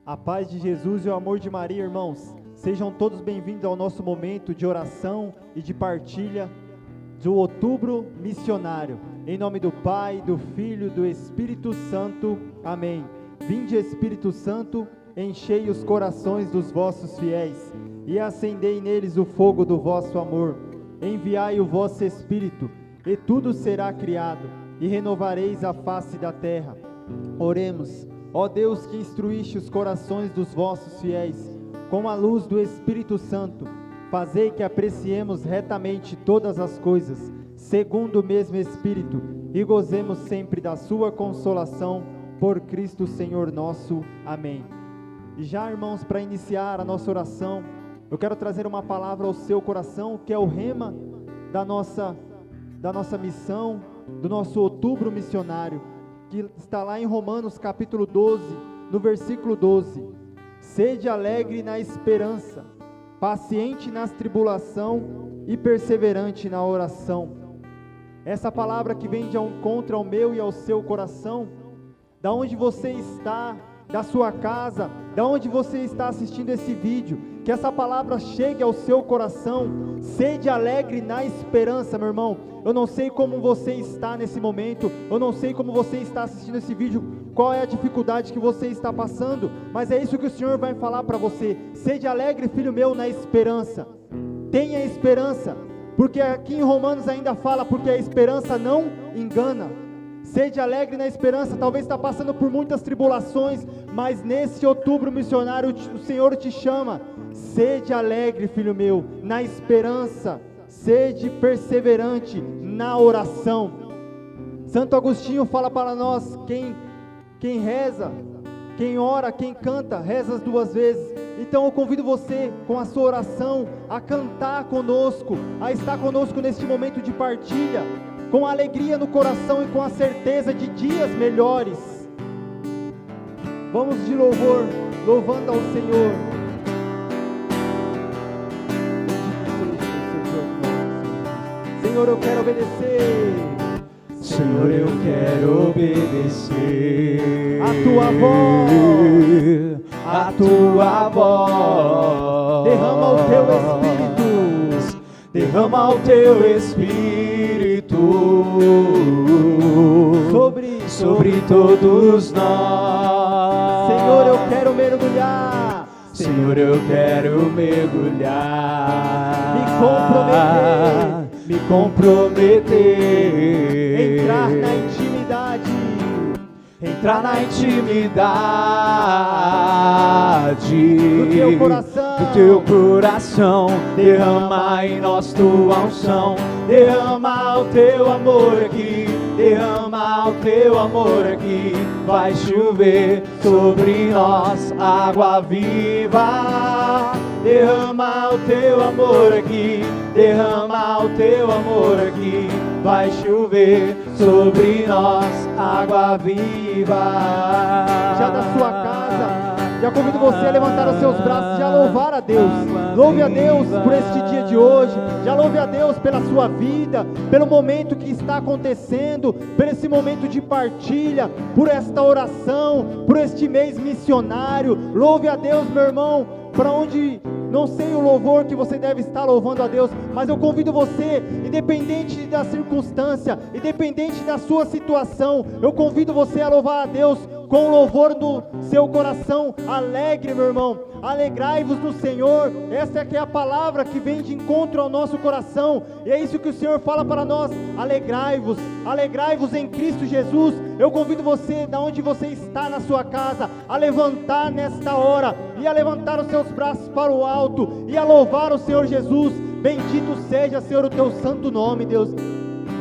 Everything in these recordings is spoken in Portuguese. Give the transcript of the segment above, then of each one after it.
A paz de Jesus e o amor de Maria, irmãos. Sejam todos bem-vindos ao nosso momento de oração e de partilha do Outubro Missionário. Em nome do Pai, do Filho e do Espírito Santo. Amém. Vinde, Espírito Santo, enchei os corações dos vossos fiéis e acendei neles o fogo do vosso amor. Enviai o vosso Espírito, e tudo será criado, e renovareis a face da terra. Oremos. Ó Deus, que instruíste os corações dos vossos fiéis com a luz do Espírito Santo, fazei que apreciemos retamente todas as coisas, segundo o mesmo Espírito, e gozemos sempre da sua consolação, por Cristo Senhor nosso. Amém. E já, irmãos, para iniciar a nossa oração, eu quero trazer uma palavra ao seu coração, que é o rema da nossa missão, do nosso outubro missionário, que está lá em Romanos capítulo 12, no versículo 12. Sede alegre na esperança, paciente nas tribulação e perseverante na oração. Essa palavra que vem de encontro ao meu e ao seu coração, da onde você está, da sua casa, da onde você está assistindo esse vídeo, que essa palavra chegue ao seu coração. Sede alegre na esperança, meu irmão. Eu não sei como você está nesse momento, eu não sei como você está assistindo esse vídeo, qual é a dificuldade que você está passando, mas é isso que o Senhor vai falar para você. Sede alegre, filho meu, na esperança. Tenha esperança, porque aqui em Romanos ainda fala, porque a esperança não engana. Sede alegre na esperança. Talvez está passando por muitas tribulações, mas nesse outubro missionário o Senhor te chama. Sede alegre, filho meu, na esperança. Sede perseverante na oração. Santo Agostinho fala para nós, quem reza, quem ora, quem canta, reza as duas vezes. Então eu convido você, com a sua oração, a cantar conosco, a estar conosco neste momento de partilha, com alegria no coração e com a certeza de dias melhores. Vamos de louvor, louvando ao Senhor. Senhor, eu quero obedecer. Senhor, eu quero obedecer a tua voz, a tua voz. Derrama o teu Espírito, derrama o teu Espírito sobre todos nós. Senhor, eu quero mergulhar. Senhor, eu quero mergulhar, me comprometer, entrar na intimidade do teu coração, derrama em nós tua unção, derrama o teu amor aqui, derrama o teu amor aqui, vai chover sobre nós água viva, derrama o teu amor aqui, derrama o teu amor aqui, vai chover sobre nós água viva. Já da sua casa, já convido você a levantar os seus braços e a louvar a Deus. Louve a Deus por este dia de hoje. Já louve a Deus pela sua vida, pelo momento que está acontecendo, por esse momento de partilha, por esta oração, por este mês missionário. Louve a Deus, meu irmão, para onde... Não sei o louvor que você deve estar louvando a Deus, mas eu convido você, independente da circunstância, independente da sua situação, eu convido você a louvar a Deus com o louvor do seu coração alegre, meu irmão. Alegrai-vos no Senhor. Essa é que é a palavra que vem de encontro ao nosso coração, e é isso que o Senhor fala para nós. Alegrai-vos, alegrai-vos em Cristo Jesus. Eu convido você, da onde você está na sua casa, a levantar nesta hora, e a levantar os seus braços para o alto, e a louvar o Senhor Jesus. Bendito seja, Senhor, o teu santo nome, Deus.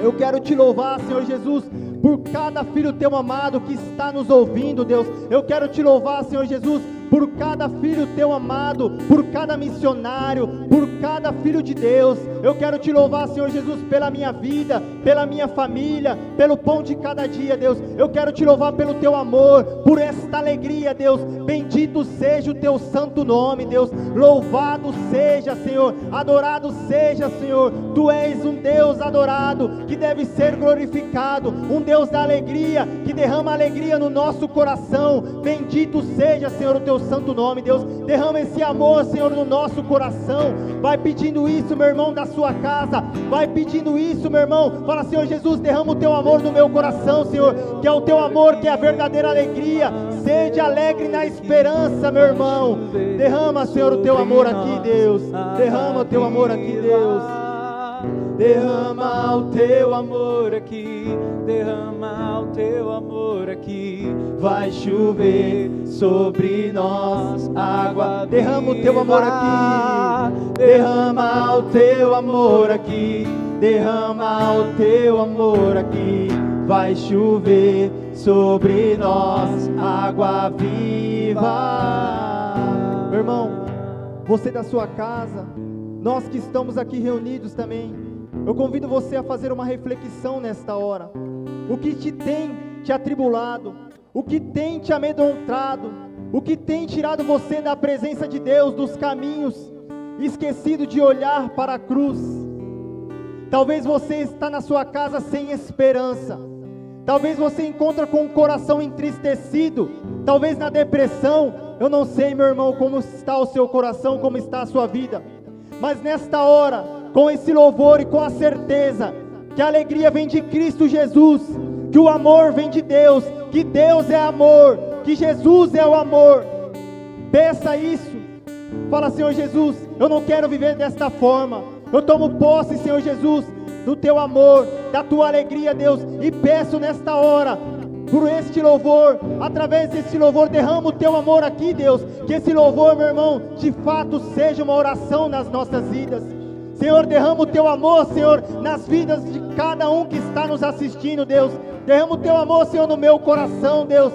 Eu quero te louvar, Senhor Jesus, por cada filho teu amado que está nos ouvindo, Deus. Eu quero te louvar, Senhor Jesus, por cada cada filho teu amado, por cada missionário, por cada filho de Deus. Eu quero te louvar, Senhor Jesus, pela minha vida, pela minha família, pelo pão de cada dia, Deus. Eu quero te louvar pelo teu amor, por esta alegria, Deus. Bendito seja o teu santo nome, Deus. Louvado seja, Senhor, adorado seja, Senhor. Tu és um Deus adorado, que deve ser glorificado, um Deus da alegria, que derrama alegria no nosso coração. Bendito seja, Senhor, o teu santo nome, Deus. Derrama esse amor, Senhor, no nosso coração. Vai pedindo isso, meu irmão, da sua casa. Vai pedindo isso, meu irmão. Fala, Senhor Jesus, derrama o teu amor no meu coração, Senhor, que é o teu amor, que é a verdadeira alegria. Sede alegre na esperança, meu irmão. Derrama, Senhor, o teu amor aqui, Deus. Derrama o teu amor aqui, Deus. Derrama o teu amor aqui, derrama o teu amor aqui. Vai chover sobre nós água. Derrama o teu amor aqui. Derrama o teu amor aqui, derrama o teu amor aqui. Vai chover sobre nós água viva. Meu irmão, você da sua casa, nós que estamos aqui reunidos também, eu convido você a fazer uma reflexão nesta hora. O que tem te atribulado? O que tem te amedrontado? O que tem tirado você da presença de Deus, dos caminhos, esquecido de olhar para a cruz? Talvez você está na sua casa sem esperança. Talvez você encontra com o coração entristecido, talvez na depressão. Eu não sei, meu irmão, como está o seu coração, como está a sua vida. Mas nesta hora, com esse louvor e com a certeza que a alegria vem de Cristo Jesus, que o amor vem de Deus, que Deus é amor, que Jesus é o amor. Peça isso. Fala, Senhor Jesus, eu não quero viver desta forma. Eu tomo posse, Senhor Jesus, do teu amor, da tua alegria, Deus, e peço nesta hora, por este louvor, através desse louvor, derrama o teu amor aqui, Deus. Que esse louvor, meu irmão, de fato seja uma oração nas nossas vidas. Senhor, derrama o teu amor, Senhor, nas vidas de cada um que está nos assistindo, Deus. Derrama o teu amor, Senhor, no meu coração, Deus,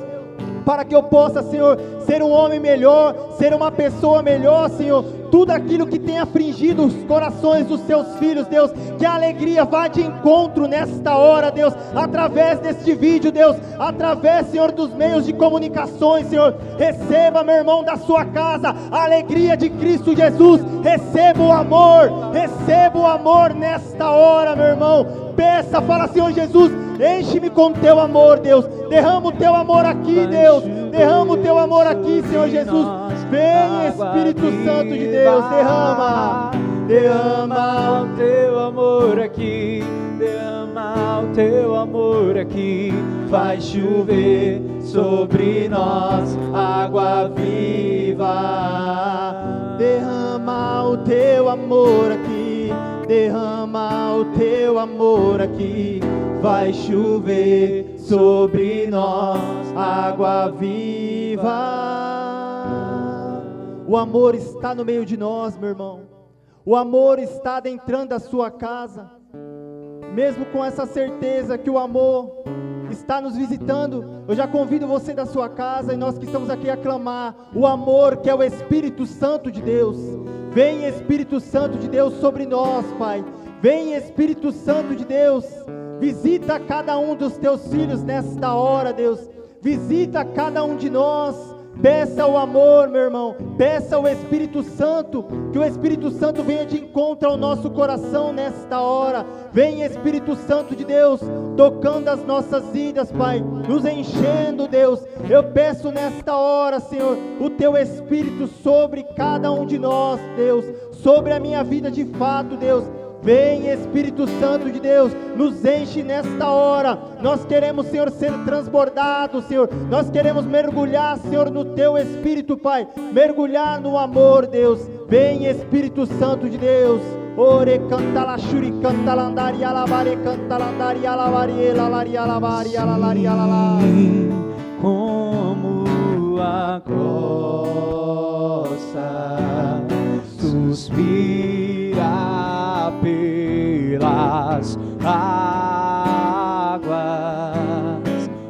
para que eu possa, Senhor, ser um homem melhor, ser uma pessoa melhor, Senhor. Tudo aquilo que tem afligido os corações dos teus filhos, Deus, que a alegria vá de encontro nesta hora, Deus, através deste vídeo, Deus, através, Senhor, dos meios de comunicações, Senhor. Receba, meu irmão, da sua casa a alegria de Cristo Jesus. Receba o amor nesta hora, meu irmão. Peça, fala, Senhor Jesus, enche-me com teu amor, Deus. Derrama o teu amor aqui, Deus. Derrama o teu amor aqui, Senhor Jesus. Vem, Espírito Santo de Deus, derrama. Derrama o teu amor aqui, derrama o teu amor aqui. Vai chover sobre nós água viva. Derrama o teu amor aqui, derrama o teu amor aqui. Vai chover sobre nós água viva. O amor está no meio de nós, meu irmão. O amor está adentrando a sua casa. Mesmo com essa certeza que o amor está nos visitando, eu já convido você da sua casa e nós que estamos aqui a clamar o amor que é o Espírito Santo de Deus. Vem, Espírito Santo de Deus, sobre nós, Pai. Vem, Espírito Santo de Deus. Visita cada um dos teus filhos nesta hora, Deus. Visita cada um de nós. Peça o amor, meu irmão. Peça o Espírito Santo, que o Espírito Santo venha de encontro ao nosso coração nesta hora. Vem, Espírito Santo de Deus, tocando as nossas vidas, Pai, nos enchendo, Deus. Eu peço nesta hora, Senhor, o teu Espírito sobre cada um de nós, Deus, sobre a minha vida de fato, Deus. Vem, Espírito Santo de Deus, nos enche nesta hora. Nós queremos, Senhor, ser transbordados, Senhor. Nós queremos mergulhar, Senhor, no teu Espírito, Pai. Mergulhar no amor, Deus. Vem, Espírito Santo de Deus. Ore canta la shuri canta landari alabare canta landari alabari lalari alabari alalari alala. Como a costa suspira pelas águas,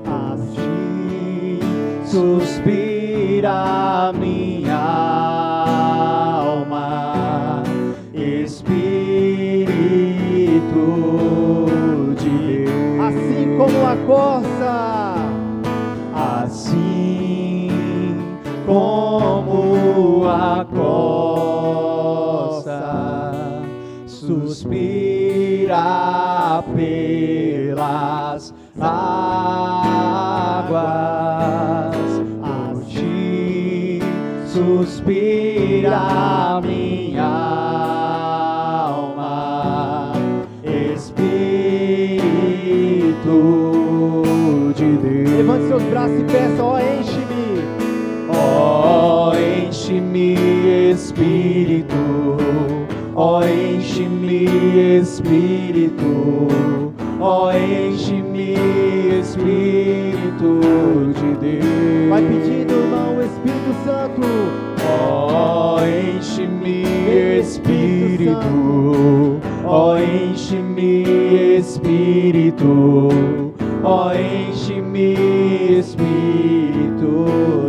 assim suspira minha a corça. Assim como a corça suspira pelas águas, por ti suspira minha alma, Espírito de Deus. Levante seus braços e peça, ó, enche-me. Ó, enche-me, Espírito. Ó, enche-me, Espírito. Ó, enche-me, Espírito de Deus. Vai pedindo, irmão, Espírito Santo. Ó, enche-me, Espírito. Ó, enche-me, Espírito. Ó, enche-me, Espírito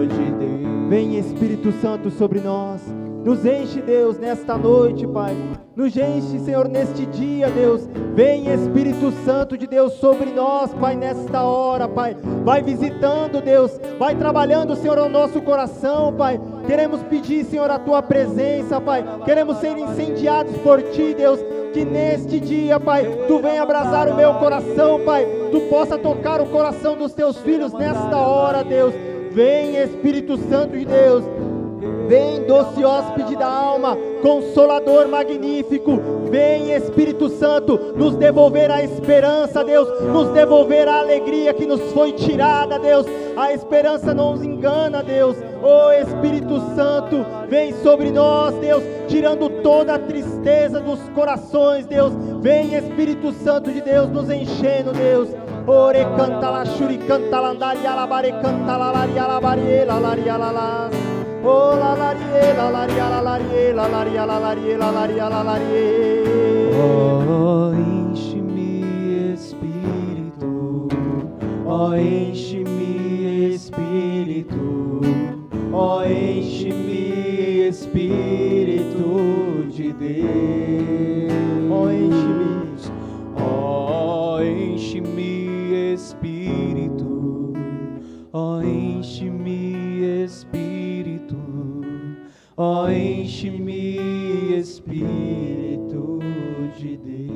de Deus. Vem, Espírito Santo, sobre nós. Nos enche, Deus, nesta noite, Pai. Nos enche, Senhor, neste dia, Deus. Vem, Espírito Santo de Deus, sobre nós, Pai, nesta hora, Pai. Vai visitando, Deus. Vai trabalhando, Senhor, ao nosso coração, Pai. Queremos pedir, Senhor, a Tua presença, Pai. Queremos ser incendiados por Ti, Deus. Que neste dia, Pai, Tu venha abrasar o meu coração, Pai. Tu possa tocar o coração dos Teus filhos nesta hora, Deus. Vem, Espírito Santo de Deus. Vem, doce hóspede da alma, consolador magnífico. Vem, Espírito Santo, nos devolver a esperança, Deus. Nos devolver a alegria que nos foi tirada, Deus. A esperança não nos engana, Deus. Oh, Espírito Santo, vem sobre nós, Deus, tirando toda a tristeza dos corações, Deus. Vem, Espírito Santo de Deus, nos enchendo, Deus. Ore canta la shuri canta la andari alabare canta la lari alabare la lari alalas. Oh la larie la lari alalarie la lari alalarie la lari alalarie. Oh, enche-me, Espírito. Oh, enche-me, Espírito. Oh, enche-me, Espírito de Deus. Oh, enche-me. Oh, enche-me, Espírito. Oh, enche-me, Espírito. Oh, enche-me, Espírito de Deus.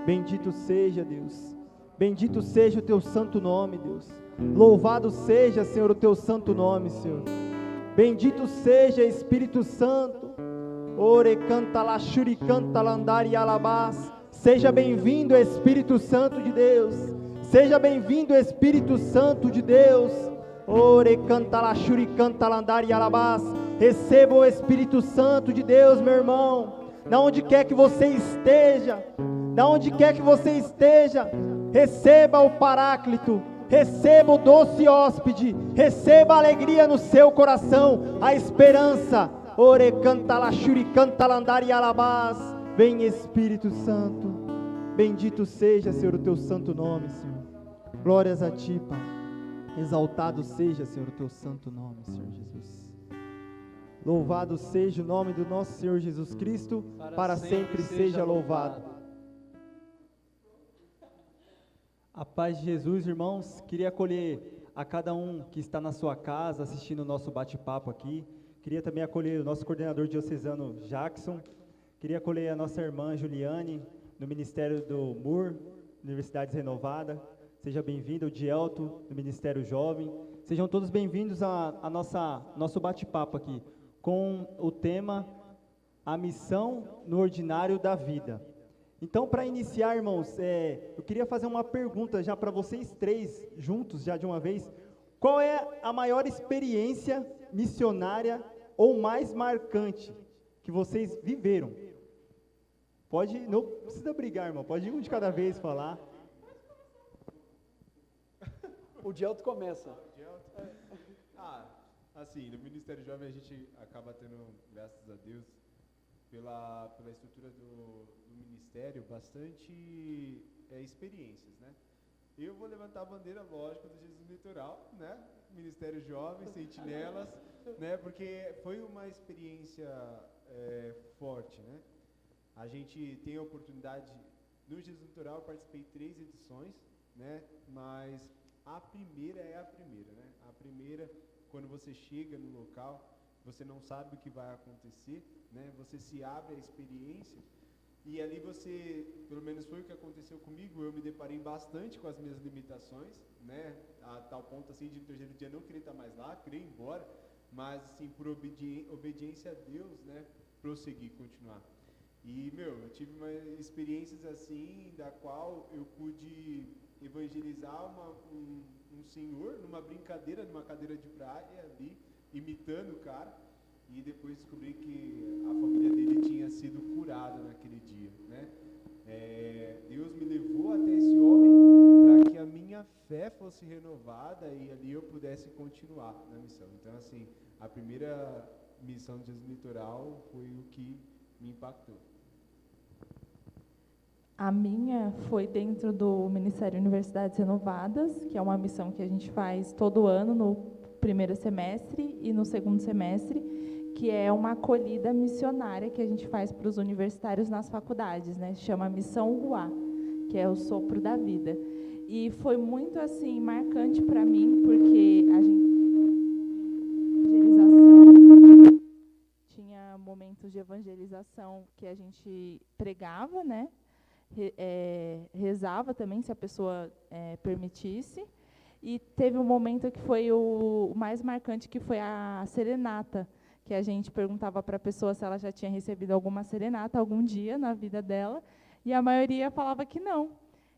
Bendito seja, Deus. Bendito seja o Teu santo nome, Deus. Louvado seja, Senhor, o Teu santo nome, Senhor. Bendito seja, Espírito Santo. Ore canta la shuri canta la andari alabás. Seja bem-vindo, Espírito Santo de Deus. Seja bem-vindo, Espírito Santo de Deus. Ore canta la shuri canta la andari alabás. Receba o Espírito Santo de Deus, meu irmão. Na onde quer que você esteja, na onde quer que você esteja, receba o Paráclito. Receba o doce hóspede, receba a alegria no seu coração, a esperança. Ore canta la shuri canta la andari alabás. Vem, Espírito Santo. Bendito seja, Senhor, o Teu santo nome, Senhor. Glórias a Ti, Pai. Exaltado seja, Senhor, o Teu santo nome, Senhor Jesus. Louvado seja o nome do nosso Senhor Jesus Cristo, para sempre seja louvado. A paz de Jesus, irmãos. Queria acolher a cada um que está na sua casa assistindo o nosso bate-papo aqui. Queria também acolher o nosso coordenador diocesano Jackson. Queria acolher a nossa irmã Juliane, no Ministério do MUR, Universidades Renovada. Seja bem-vindo, o Dielto, do Ministério Jovem. Sejam todos bem-vindos a nosso bate-papo aqui, com o tema A Missão no Ordinário da Vida. Então, para iniciar, irmãos, eu queria fazer uma pergunta já para vocês três, juntos, já de uma vez. Qual é a maior experiência missionária ou mais marcante que vocês viveram? Não precisa brigar, irmão, pode ir um de cada vez falar. O Dielto começa. Assim, no Ministério Jovem a gente acaba tendo, graças a Deus, pela estrutura do Ministério, bastante experiências, né? Eu vou levantar a bandeira, lógico, do Jesus Litoral, né? Ministério Jovem, Sentinelas, né? Porque foi uma experiência forte, né? A gente tem a oportunidade, no Jesus Litoral eu participei 3 edições, né? Mas a primeira é a primeira, né? A primeira, quando você chega no local, você não sabe o que vai acontecer, né? Você se abre à experiência e ali você, pelo menos foi o que aconteceu comigo, eu me deparei bastante com as minhas limitações, né? A tal ponto assim de no terceiro dia não querer estar mais lá, querer ir embora, mas assim por obediência a Deus, né? Prosseguir, continuar. E eu tive experiências assim, da qual eu pude evangelizar um senhor numa brincadeira, numa cadeira de praia ali, imitando o cara, e depois descobri que a família dele tinha sido curada naquele dia, né? Deus me levou até esse homem para que a minha fé fosse renovada e ali eu pudesse continuar na missão. Então, assim, a primeira missão do Jesus Litoral foi o que me impactou. A minha foi dentro do Ministério Universidades Renovadas, que é uma missão que a gente faz todo ano, no primeiro semestre e no segundo semestre, que é uma acolhida missionária que a gente faz para os universitários nas faculdades, né? Chama Missão Ruá, que é o sopro da vida. E foi muito assim marcante para mim, porque a gente tinha momentos de evangelização que a gente pregava, né? Rezava também, se a pessoa permitisse. E teve um momento que foi o mais marcante, que foi a serenata, que a gente perguntava para a pessoa se ela já tinha recebido alguma serenata algum dia na vida dela, e a maioria falava que não.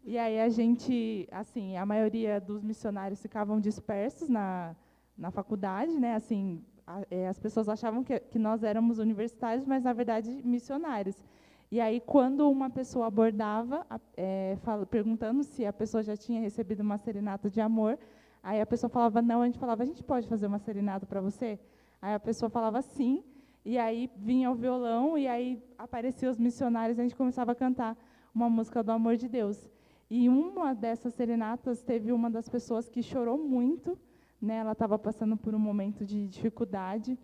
E aí a gente, assim, a maioria dos missionários ficavam dispersos na faculdade, né? Assim, as pessoas achavam que nós éramos universitários, mas na verdade missionários. E aí, quando uma pessoa abordava, perguntando se a pessoa já tinha recebido uma serenata de amor, aí a pessoa falava não, a gente falava, a gente pode fazer uma serenata para você? Aí a pessoa falava sim, e aí vinha o violão, e aí apareciam os missionários, e a gente começava a cantar uma música do amor de Deus. E uma dessas serenatas, teve uma das pessoas que chorou muito, né? Ela estava passando por um momento de dificuldade,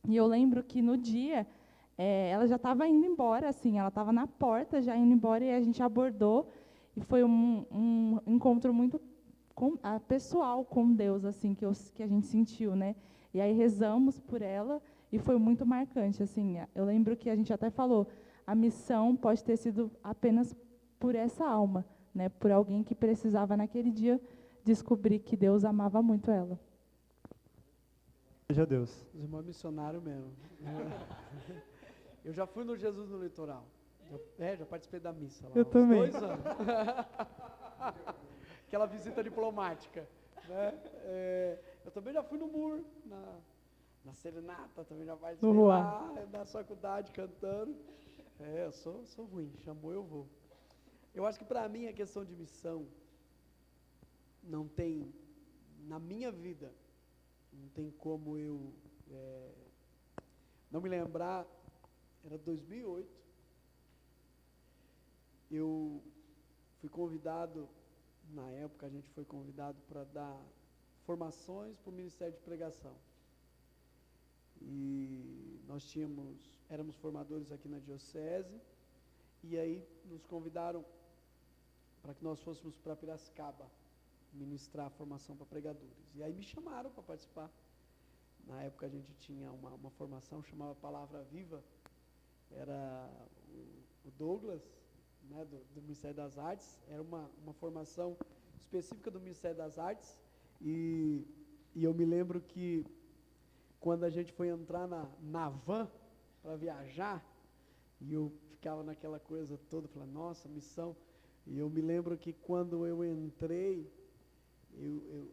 e eu lembro que no dia, ela já estava indo embora, assim, ela estava na porta já indo embora, e a gente abordou, e foi um encontro muito pessoal com Deus, assim, que a gente sentiu, né? E aí rezamos por ela, e foi muito marcante, assim. Eu lembro que a gente até falou, a missão pode ter sido apenas por essa alma, né? Por alguém que precisava naquele dia descobrir que Deus amava muito ela. Seja Deus. Os irmãos missionários mesmo. Eu já fui no Jesus no Litoral. Já participei da missa lá. Eu também. 2 anos. Aquela visita diplomática. Né? Eu também já fui no MUR, na serenata, também já participei No lá, na faculdade, cantando. Eu sou ruim, chamou, eu vou. Eu acho que para mim a questão de missão não tem, na minha vida, não tem como eu não me lembrar. Era 2008, eu fui convidado, na época a gente foi convidado para dar formações para o Ministério de Pregação. E nós éramos formadores aqui na Diocese, e aí nos convidaram para que nós fôssemos para Piracicaba ministrar a formação para pregadores. E aí me chamaram para participar. Na época a gente tinha uma formação chamada Palavra Viva. Era o Douglas, né, do Ministério das Artes. Era uma formação específica do Ministério das Artes. E eu me lembro que quando a gente foi entrar na van para viajar, e eu ficava naquela coisa toda, falando, nossa, missão. E eu me lembro que quando eu entrei,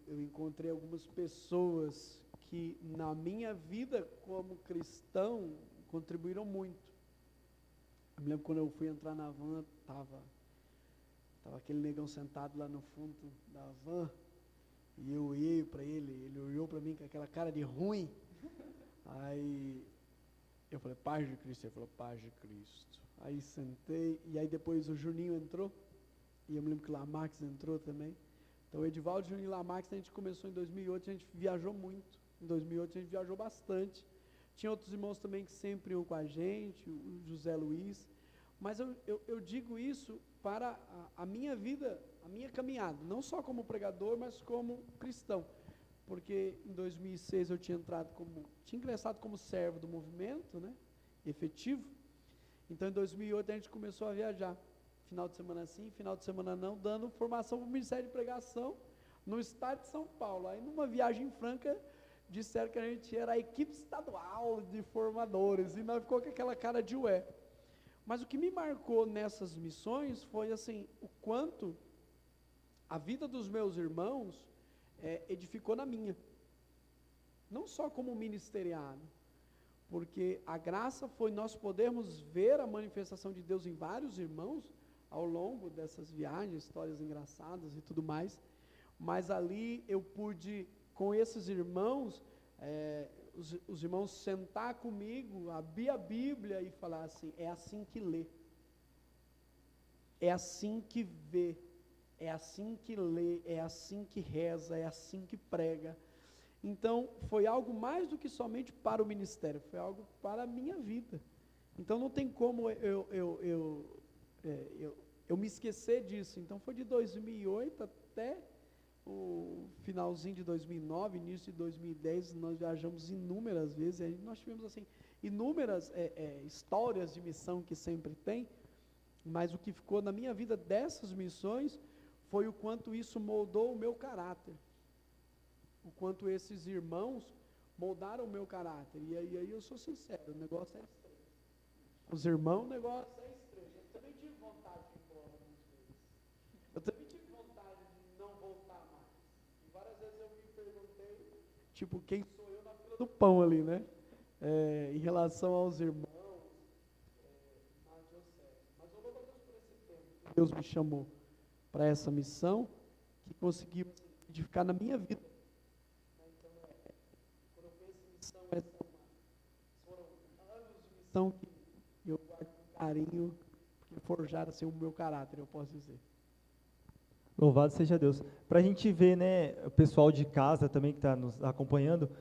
eu encontrei algumas pessoas que na minha vida como cristão contribuíram muito. Eu me lembro quando eu fui entrar na van, tava aquele negão sentado lá no fundo da van, e eu olhei para ele olhou para mim com aquela cara de ruim. Aí eu falei, paz de Cristo. Ele falou, paz de Cristo. Aí sentei, e aí depois o Juninho entrou, e eu me lembro que o Lamarx entrou também. Então o Edivaldo, Juninho e Lamarx, a gente começou em 2008, a gente viajou muito. Em 2008 a gente viajou bastante. Tinha outros irmãos também que sempre iam com a gente, o José Luiz, Mas eu digo isso para a minha vida, a minha caminhada, não só como pregador, mas como cristão. Porque em 2006 eu tinha ingressado como servo do movimento, né, efetivo. Então em 2008 a gente começou a viajar, final de semana sim, final de semana não, dando formação para o Ministério de Pregação no estado de São Paulo. Aí numa viagem franca, disseram que a gente era a equipe estadual de formadores, e nós ficou com aquela cara de ué. Mas o que me marcou nessas missões foi assim, o quanto a vida dos meus irmãos edificou na minha, não só como ministeriado, porque a graça foi nós podermos ver a manifestação de Deus em vários irmãos, ao longo dessas viagens, histórias engraçadas e tudo mais, mas ali eu pude, com esses irmãos, os irmãos sentar comigo, abrir a Bíblia e falar assim, é assim que lê, é assim que vê, é assim que lê, é assim que reza, é assim que prega. Então, foi algo mais do que somente para o ministério, foi algo para a minha vida. Então, não tem como eu me esquecer disso. Então, foi de 2008 até o finalzinho de 2009, início de 2010, nós viajamos inúmeras vezes, e nós tivemos assim, inúmeras histórias de missão que sempre tem, mas o que ficou na minha vida dessas missões, foi o quanto isso moldou o meu caráter, o quanto esses irmãos moldaram o meu caráter, e aí eu sou sincero, o negócio é estranho, os irmãos, o negócio é estranho, eu também tive vontade de ir embora algumas vezes, eu também tive vontade de não voltar mais, e várias vezes eu me perguntei, tipo, quem sou eu na fila do pão ali, né, em relação aos irmãos, na diocese, mas eu louvo a Deus por esse tempo, que Deus me chamou para essa missão, que conseguiu edificar na minha vida. Então, quando eu penso em missão, foram anos de missão que eu guardo com carinho, que forjaram assim, o meu caráter, eu posso dizer. Louvado seja Deus. Para a gente ver, né, o pessoal de casa também que está nos acompanhando,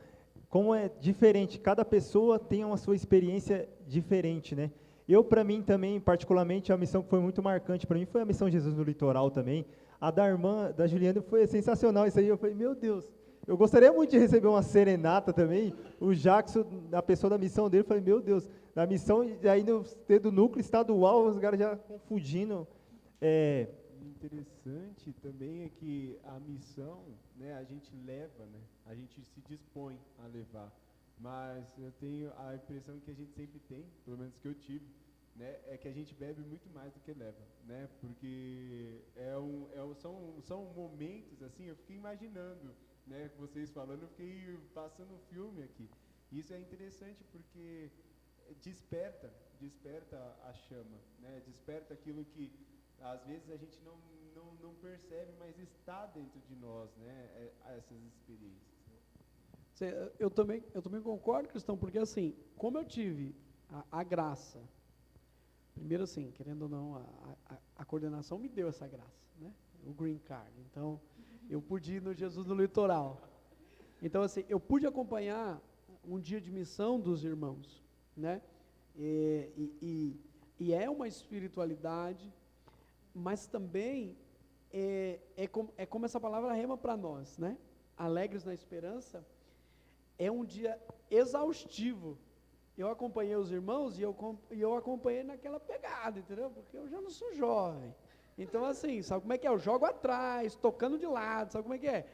como é diferente, cada pessoa tem uma sua experiência diferente, né? Eu, para mim também, particularmente, a missão que foi muito marcante para mim foi a missão Jesus no Litoral também. A da irmã, da Juliana, foi sensacional. Isso aí eu falei, meu Deus, eu gostaria muito de receber uma serenata também. O Jackson, a pessoa da missão dele, eu falei, meu Deus, na missão, aí no do núcleo estadual, os caras já confundindo. Interessante também é que a missão, né, a gente leva, né, a gente se dispõe a levar. Mas eu tenho a impressão que a gente sempre tem, pelo menos que eu tive, né, é que a gente bebe muito mais do que leva, né, porque são momentos, assim, eu fiquei imaginando, né, vocês falando, eu fiquei passando um filme aqui. Isso é interessante porque desperta a chama, né, desperta aquilo que às vezes a gente não percebe, mas está dentro de nós, né, essas experiências. Eu também concordo, Cristão, porque assim, como eu tive a graça, primeiro assim, querendo ou não, a coordenação me deu essa graça, né? O green card, então eu pude ir no Jesus no Litoral, então assim, eu pude acompanhar um dia de missão dos irmãos, né? E é uma espiritualidade, mas também é como essa palavra rema para nós, né? Alegres na esperança. É um dia exaustivo. Eu acompanhei os irmãos e eu acompanhei naquela pegada, entendeu? Porque eu já não sou jovem. Então, assim, sabe como é que é? Eu jogo atrás, tocando de lado, sabe como é que é?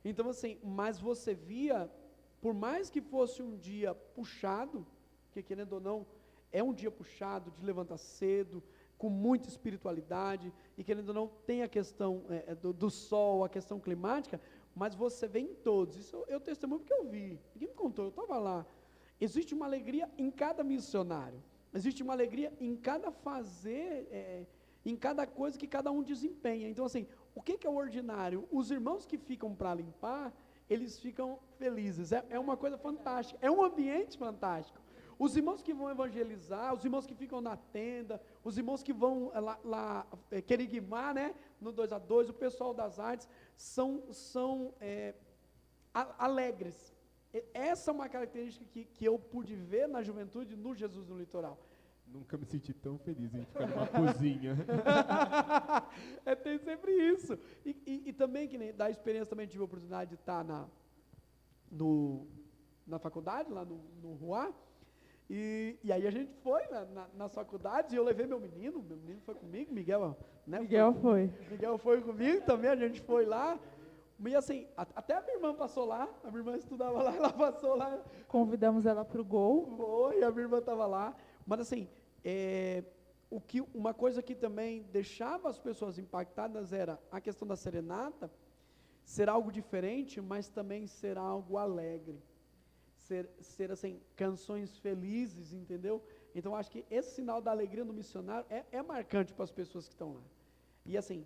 Então, assim, mas você via, por mais que fosse um dia puxado, que querendo ou não, é um dia puxado de levantar cedo, com muita espiritualidade, e querendo ou não, tem a questão do sol, a questão climática, mas você vê em todos, isso eu testemunho porque eu vi, ninguém me contou, eu estava lá. Existe uma alegria em cada missionário, existe uma alegria em cada em cada coisa que cada um desempenha. Então assim, o que é o ordinário? Os irmãos que ficam para limpar, eles ficam felizes, é uma coisa fantástica, é um ambiente fantástico. Os irmãos que vão evangelizar, os irmãos que ficam na tenda, os irmãos que vão lá querigmar, né, no 2-a-2, o pessoal das artes, são alegres. Essa é uma característica que eu pude ver na juventude, no Jesus no Litoral. Nunca me senti tão feliz em ficar numa cozinha. Tem sempre isso. E também, que nem da experiência, também tive a oportunidade de estar na faculdade, lá no Ruá, e aí a gente foi nas faculdades, e eu levei meu menino foi comigo, Miguel, né? Miguel foi comigo também, a gente foi lá, e assim, até a minha irmã passou lá, a minha irmã estudava lá, ela passou lá. Convidamos ela para o Gol. E a minha irmã estava lá, mas assim, uma coisa que também deixava as pessoas impactadas era a questão da serenata, ser algo diferente, mas também ser algo alegre, ser assim, canções felizes, entendeu? Então acho que esse sinal da alegria no missionário é marcante para as pessoas que estão lá. E assim,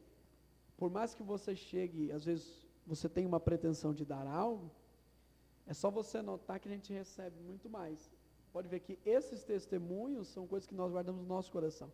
por mais que você chegue, às vezes você tem uma pretensão de dar algo, é só você notar que a gente recebe muito mais. Pode ver que esses testemunhos são coisas que nós guardamos no nosso coração,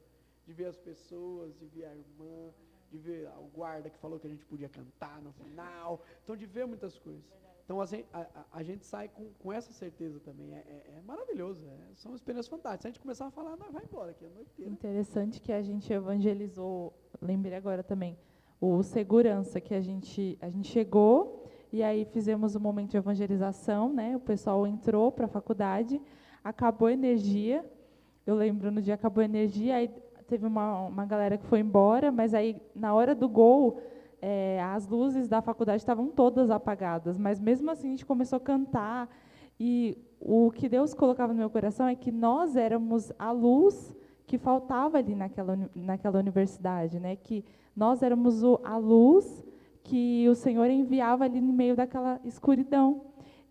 de ver as pessoas, de ver a irmã, de ver o guarda que falou que a gente podia cantar no final, então de ver muitas coisas. Então a gente sai com essa certeza também, é maravilhoso, são experiências fantásticas. Se a gente começar a falar, nós vai embora aqui a noite inteira. Interessante que a gente evangelizou, lembrei agora também, o segurança, que a gente chegou, e aí fizemos um momento de evangelização, né? O pessoal entrou para a faculdade, acabou a energia, eu lembro no dia acabou a energia, aí teve uma galera que foi embora, mas aí na hora do gol, as luzes da faculdade estavam todas apagadas, mas mesmo assim a gente começou a cantar, e o que Deus colocava no meu coração é que nós éramos a luz que faltava ali naquela universidade, né? Que nós éramos a luz que o Senhor enviava ali no meio daquela escuridão.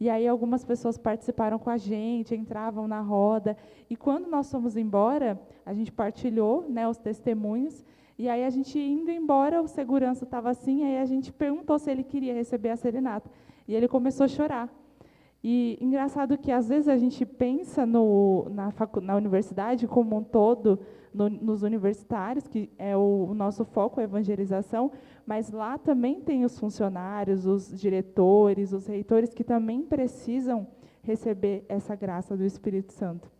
E aí algumas pessoas participaram com a gente, entravam na roda, e quando nós fomos embora, a gente partilhou, né, os testemunhos, e aí a gente indo embora, o segurança estava assim, aí a gente perguntou se ele queria receber a serenata, e ele começou a chorar. E engraçado que às vezes a gente pensa na universidade como um todo, nos universitários, que é o nosso foco, a evangelização, mas lá também tem os funcionários, os diretores, os reitores, que também precisam receber essa graça do Espírito Santo.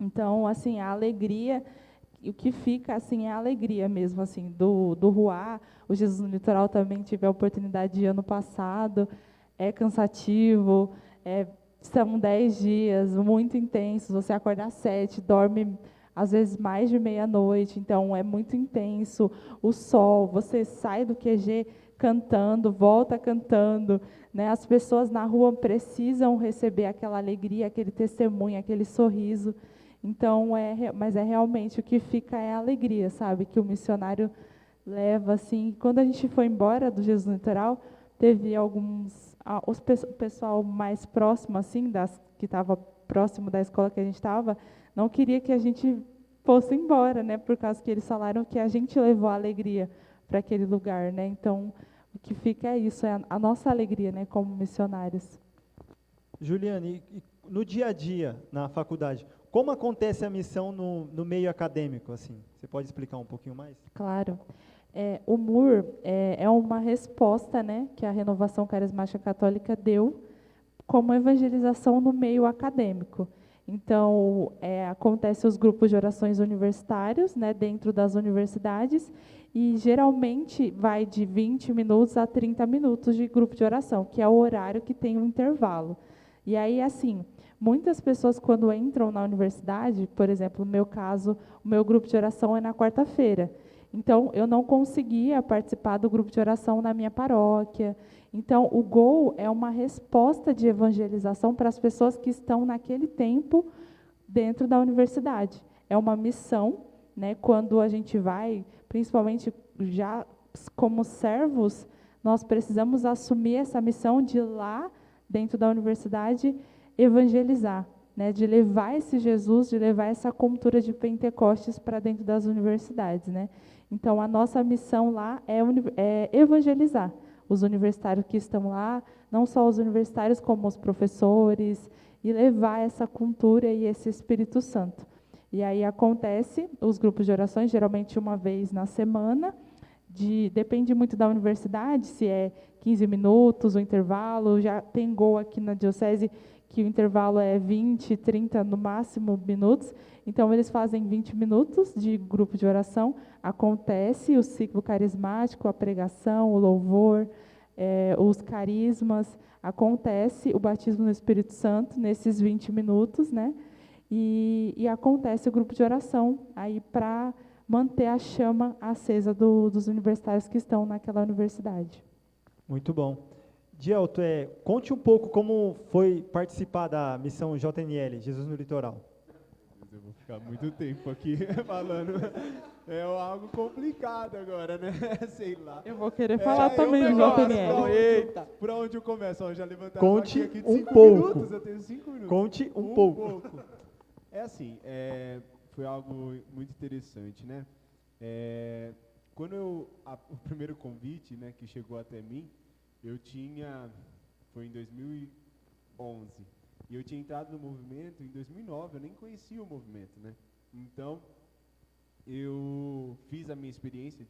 Então, assim, a alegria, o que fica assim é a alegria mesmo, assim, do Ruá. O Jesus no Litoral também tive a oportunidade de ano passado, é cansativo, são 10 dias muito intensos, você acorda às 7, dorme às vezes mais de meia-noite, então é muito intenso, o sol, você sai do QG cantando, volta cantando, né? As pessoas na rua precisam receber aquela alegria, aquele testemunho, aquele sorriso, então, mas realmente o que fica é a alegria, sabe, que o missionário leva, assim. Quando a gente foi embora do Jesus no Litoral, teve o pessoal mais próximo, assim, que estava próximo da escola que a gente estava, não queria que a gente fosse embora, né? Por causa que eles falaram que a gente levou a alegria para aquele lugar, né? Então, o que fica é isso, é a nossa alegria, né? Como missionários. Juliane, e no dia a dia, na faculdade, como acontece a missão no meio acadêmico, assim? Você pode explicar um pouquinho mais? Claro. O MUR é uma resposta, né, que a Renovação Carismática Católica deu como evangelização no meio acadêmico. Então, acontece os grupos de orações universitários, né, dentro das universidades, e geralmente vai de 20 minutos a 30 minutos de grupo de oração, que é o horário que tem um intervalo. E aí, assim, muitas pessoas, quando entram na universidade, por exemplo, no meu caso, o meu grupo de oração é na quarta-feira. Então, eu não conseguia participar do grupo de oração na minha paróquia. Então, o GOL é uma resposta de evangelização para as pessoas que estão naquele tempo dentro da universidade. É uma missão, né? Quando a gente vai, principalmente já como servos, nós precisamos assumir essa missão de lá, dentro da universidade, evangelizar, né? De levar esse Jesus, de levar essa cultura de Pentecostes para dentro das universidades, né? Então, a nossa missão lá é evangelizar os universitários que estão lá, não só os universitários, como os professores, e levar essa cultura e esse Espírito Santo. E aí acontece os grupos de orações, geralmente uma vez na semana, depende muito da universidade, se é 15 minutos o intervalo. Já tem gol aqui na diocese que o intervalo é 20, 30 no máximo minutos. Então, eles fazem 20 minutos de grupo de oração. Acontece o ciclo carismático, a pregação, o louvor, os carismas. Acontece o batismo no Espírito Santo nesses 20 minutos, né? E acontece o grupo de oração aí para manter a chama acesa dos universitários que estão naquela universidade. Muito bom. Dielto, conte um pouco como foi participar da missão JNL, Jesus no Litoral. Eu vou ficar muito tempo aqui falando. É algo complicado agora, né? Sei lá. Eu vou querer falar também do JNL. Eita! Por onde eu começo? Ó, já levantaram Conte aqui de um 5 pouco. minutos, eu tenho 5 minutos. Conte um pouco. É assim, foi algo muito interessante, né? Quando o primeiro convite, né, que chegou até mim, foi em 2011, e eu tinha entrado no movimento em 2009, eu nem conhecia o movimento, né? Então, eu fiz a minha experiência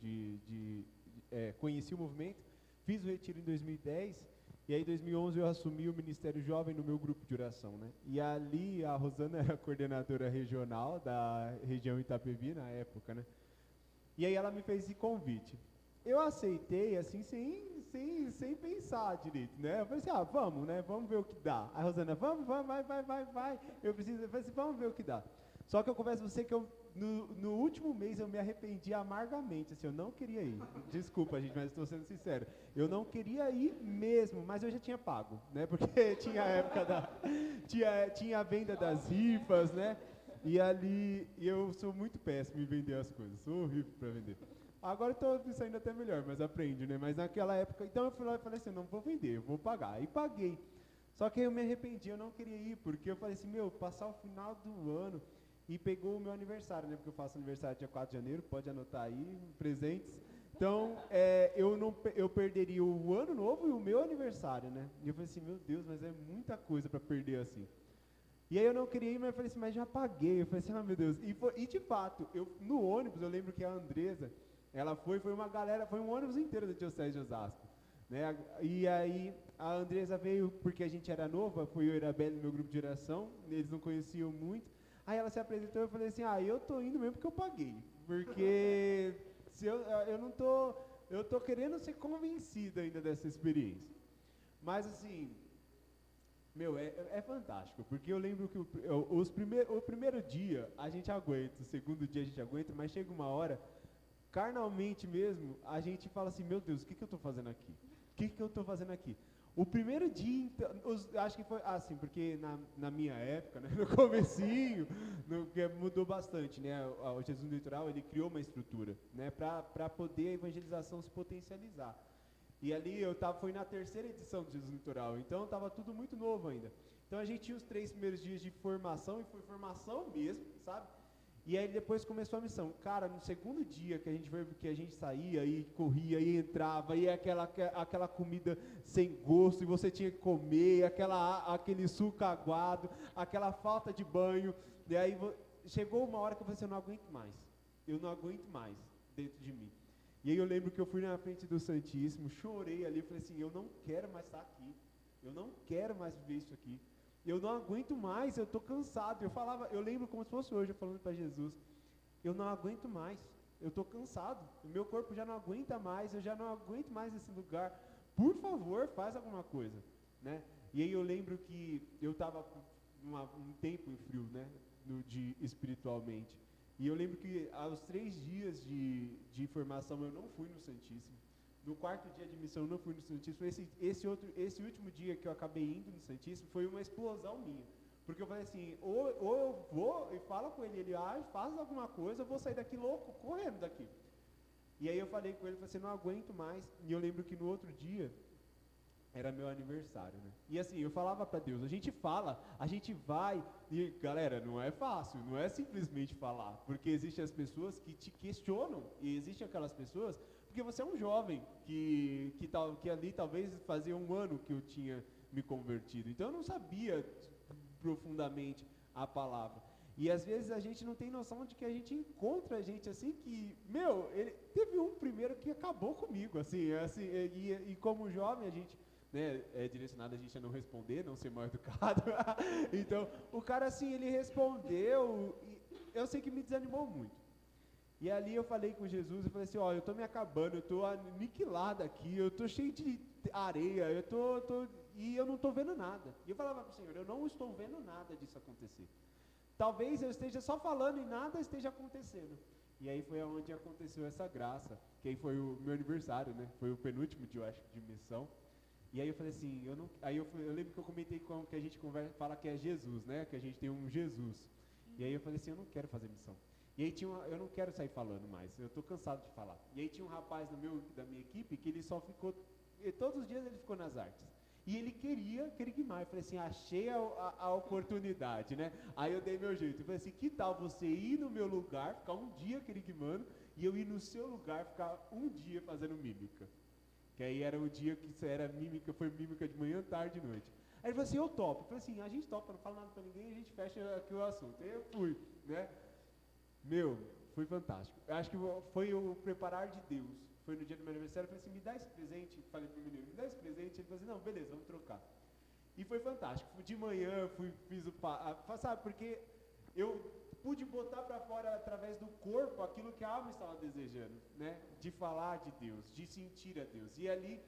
conheci o movimento, fiz o retiro em 2010, e aí, em 2011, eu assumi o Ministério Jovem no meu grupo de oração, né? E ali, a Rosana era coordenadora regional da região Itapevi, na época, né? E aí, ela me fez esse convite. Eu aceitei, assim, sem pensar direito, né? Eu falei assim, vamos, né? Vamos ver o que dá. A Rosana, vamos, vai. Eu falei assim, vamos ver o que dá. Só que eu confesso a você que no último mês eu me arrependi amargamente, assim, eu não queria ir. Desculpa, gente, mas estou sendo sincero. Eu não queria ir mesmo, mas eu já tinha pago, né? Porque tinha a época tinha a venda das rifas, né? E ali eu sou muito péssimo em vender as coisas, sou horrível para vender. Agora estou saindo até melhor, mas aprende, né? Mas naquela época, então eu fui lá e falei assim, não vou vender, eu vou pagar. E paguei. Só que eu me arrependi, eu não queria ir, porque eu falei assim, passar o final do ano. E pegou o meu aniversário, né? Porque eu faço aniversário dia 4 de janeiro, pode anotar aí, presentes. Então, eu perderia o ano novo e o meu aniversário, né? E eu falei assim, meu Deus, mas é muita coisa para perder assim. E aí eu não queria ir, mas eu falei assim, mas já paguei. Eu falei assim, meu Deus. E de fato, no ônibus, eu lembro que a Andresa, ela foi uma galera, foi um ônibus inteiro da Diocese de Osasco, né? E aí a Andresa veio porque a gente era nova, foi eu e a Irabelle no meu grupo de oração, eles não conheciam muito. Aí ela se apresentou e eu falei assim, eu tô indo mesmo porque eu paguei. Porque eu tô querendo ser convencida ainda dessa experiência. Mas assim, é fantástico, porque eu lembro que o primeiro dia a gente aguenta, o segundo dia a gente aguenta, mas chega uma hora, carnalmente mesmo, a gente fala assim, meu Deus, o que eu tô fazendo aqui? O que eu tô fazendo aqui? O primeiro dia, então, acho que foi assim, porque na minha época, né, no comecinho, mudou bastante, né? O Jesus no Litoral, ele criou uma estrutura, né, para poder a evangelização se potencializar. E ali foi na 3ª edição do Jesus no Litoral, então estava tudo muito novo ainda. Então a gente tinha os 3 primeiros dias de formação, e foi formação mesmo, sabe? E aí depois começou a missão. Cara, no segundo dia que a gente saía e corria e entrava, e aquela comida sem gosto, e você tinha que comer, aquele suco aguado, aquela falta de banho, e aí chegou uma hora que eu falei assim, eu não aguento mais dentro de mim. E aí eu lembro que eu fui na frente do Santíssimo, chorei ali, falei assim, eu não quero mais estar aqui, eu não quero mais viver isso aqui. Eu não aguento mais, eu estou cansado. Eu lembro como se fosse hoje, eu falando para Jesus, eu não aguento mais, eu estou cansado, o meu corpo já não aguenta mais, eu já não aguento mais esse lugar, por favor, faz alguma coisa, né? E aí eu lembro que eu estava um tempo em frio, né, espiritualmente, e eu lembro que aos 3 dias de formação eu não fui no Santíssimo. No 4º dia de missão eu não fui no Santíssimo. Esse último dia que eu acabei indo no Santíssimo foi uma explosão minha. Porque eu falei assim, ou eu vou e falo com ele faz alguma coisa, eu vou sair daqui louco, correndo daqui. E aí eu falei com ele, falei assim, não aguento mais. E eu lembro que no outro dia, era meu aniversário, né? E assim, eu falava para Deus, a gente vai, e galera, não é fácil, não é simplesmente falar, porque existem as pessoas que te questionam, e existem aquelas pessoas, porque você é um jovem, que ali talvez fazia 1 ano que eu tinha me convertido, então eu não sabia profundamente a palavra. E às vezes a gente não tem noção de que a gente encontra gente assim que, ele teve um primeiro que acabou comigo, e como jovem a gente, né, é direcionado a gente a não responder, não ser mal educado. Então, o cara assim, ele respondeu, e eu sei que me desanimou muito. E ali eu falei com Jesus, eu falei assim, eu tô me acabando, eu tô aniquilado aqui, eu tô cheio de areia, e eu não tô vendo nada. E eu falava pro Senhor, eu não estou vendo nada disso acontecer. Talvez eu esteja só falando e nada esteja acontecendo. E aí foi onde aconteceu essa graça, que aí foi o meu aniversário, né? Foi o penúltimo dia, eu acho, de missão. E aí eu falei assim, eu lembro que eu comentei com que a gente fala que é Jesus, né? Que a gente tem um Jesus. E aí eu falei assim, eu não quero fazer missão. E aí eu não quero sair falando mais, eu estou cansado de falar. E aí tinha um rapaz da minha equipe que ele só ficou, todos os dias ele ficou nas artes. E ele queria querigmar. Eu falei assim, achei a oportunidade, né? Aí eu dei meu jeito. Eu falei assim, que tal você ir no meu lugar, ficar um dia querigmando, e eu ir no seu lugar, ficar um dia fazendo mímica. Que aí era o dia que era mímica, foi mímica de manhã, tarde e noite. Aí ele falou assim, eu topo. Eu falei assim, a gente topa, não fala nada pra ninguém, a gente fecha aqui o assunto. Aí eu fui, né? Foi fantástico. Eu acho que foi o preparar de Deus. Foi no dia do meu aniversário, eu falei assim, me dá esse presente. Falei pro menino, me dá esse presente. Ele falou assim, não, beleza, vamos trocar. E foi fantástico. De manhã, fiz sabe, porque eu pude botar para fora, através do corpo, aquilo que a alma estava desejando, né? De falar de Deus, de sentir a Deus. E ali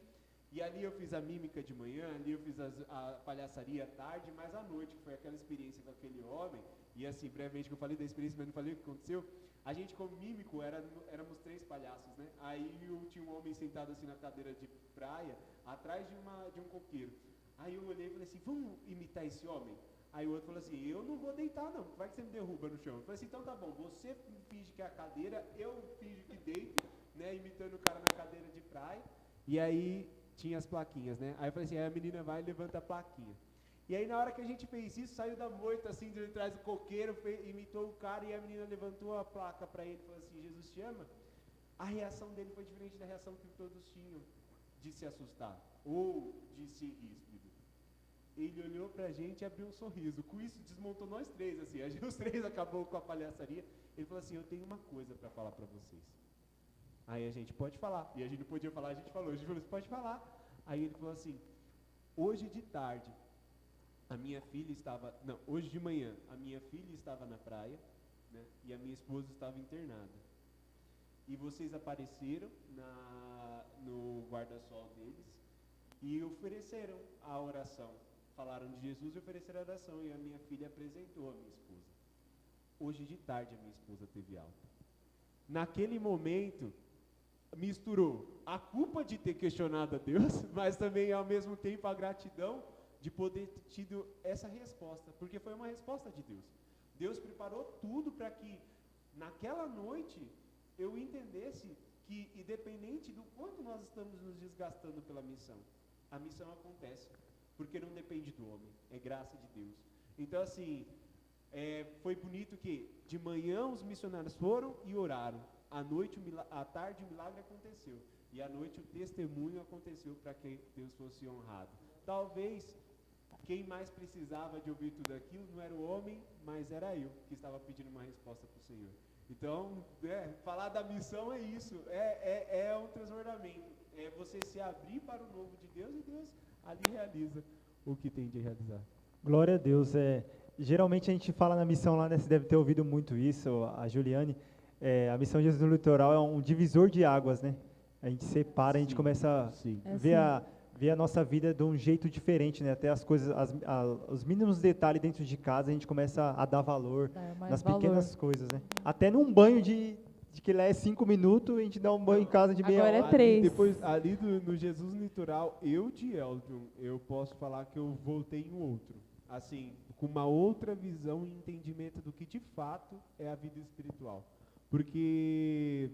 eu fiz a mímica de manhã, ali eu fiz a palhaçaria à tarde, mas à noite, que foi aquela experiência com aquele homem. E assim, brevemente, que eu falei da experiência, mas não falei o que aconteceu. A gente, como mímico, éramos 3 palhaços, né? Aí tinha um homem sentado assim na cadeira de praia, atrás de um coqueiro. Aí eu olhei e falei assim, vamos imitar esse homem? Aí o outro falou assim, eu não vou deitar não, vai que você me derruba no chão. Eu falei assim, então tá bom, você finge que é a cadeira, eu finge que deito, né? Imitando o cara na cadeira de praia. E aí tinha as plaquinhas, né? Aí eu falei assim, aí a menina vai e levanta a plaquinha. E aí na hora que a gente fez isso, saiu da moita assim, de trás do coqueiro, imitou o cara, e a menina levantou a placa para ele e falou assim, Jesus te ama? A reação dele foi diferente da reação que todos tinham, de se assustar, ou de ser ríspido. Ele olhou pra gente e abriu um sorriso. Com isso desmontou nós 3, assim, os 3 acabou com a palhaçaria. Ele falou assim, eu tenho uma coisa para falar para vocês. Aí a gente pode falar, e a gente não podia falar, a gente falou, você pode falar. Aí ele falou assim, hoje de tarde, hoje de manhã, a minha filha estava na praia, né, e a minha esposa estava internada. E vocês apareceram no guarda-sol deles e ofereceram a oração. Falaram de Jesus e ofereceram a oração, e a minha filha apresentou a minha esposa. Hoje de tarde a minha esposa teve alta. Naquele momento, misturou a culpa de ter questionado a Deus, mas também ao mesmo tempo a gratidão de poder ter tido essa resposta, porque foi uma resposta de Deus. Deus preparou tudo para que naquela noite eu entendesse que, independente do quanto nós estamos nos desgastando pela missão, a missão acontece, porque não depende do homem, é graça de Deus. Então assim, foi bonito que de manhã os missionários foram e oraram, à tarde o milagre aconteceu, e à noite o testemunho aconteceu para que Deus fosse honrado. Talvez quem mais precisava de ouvir tudo aquilo não era o homem, mas era eu que estava pedindo uma resposta para o Senhor. Então, falar da missão é isso, é um transbordamento, é você se abrir para o novo de Deus, e Deus ali realiza o que tem de realizar. Glória a Deus. Geralmente a gente fala na missão lá, né, você deve ter ouvido muito isso, a Juliane, a missão de Jesus no Litoral é um divisor de águas, né? A gente separa, a gente começa a ver a nossa vida de um jeito diferente, né? Até as coisas, os mínimos detalhes dentro de casa, a gente começa a dar valor nas pequenas coisas, né? Até num banho de que lá é 5 minutos, a gente dá um banho em casa de meia hora. Agora é 3. Depois, ali no Jesus Litoral, de Elton, eu posso falar que eu voltei em outro. Assim, com uma outra visão e entendimento do que de fato é a vida espiritual. Porque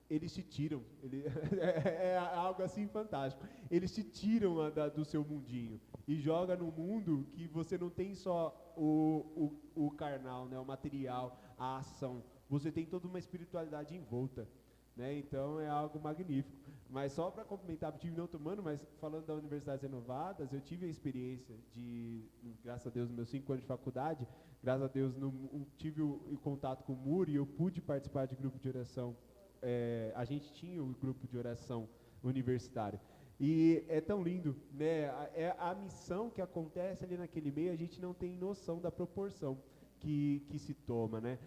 eles te tiram, é algo assim fantástico, eles te tiram do seu mundinho e joga no mundo que você não tem só o carnal, né, o material, a ação, você tem toda uma espiritualidade envolta, né? Então é algo magnífico. Mas só para complementar, tive não tomando, mas falando da Universidades Renovadas, eu tive a experiência de, graças a Deus, nos meus 5 anos de faculdade, graças a Deus tive o contato com o Muri e eu pude participar de grupo de oração. A gente tinha o grupo de oração universitário. E é tão lindo, né? É a missão que acontece ali naquele meio, a gente não tem noção da proporção que se toma, né?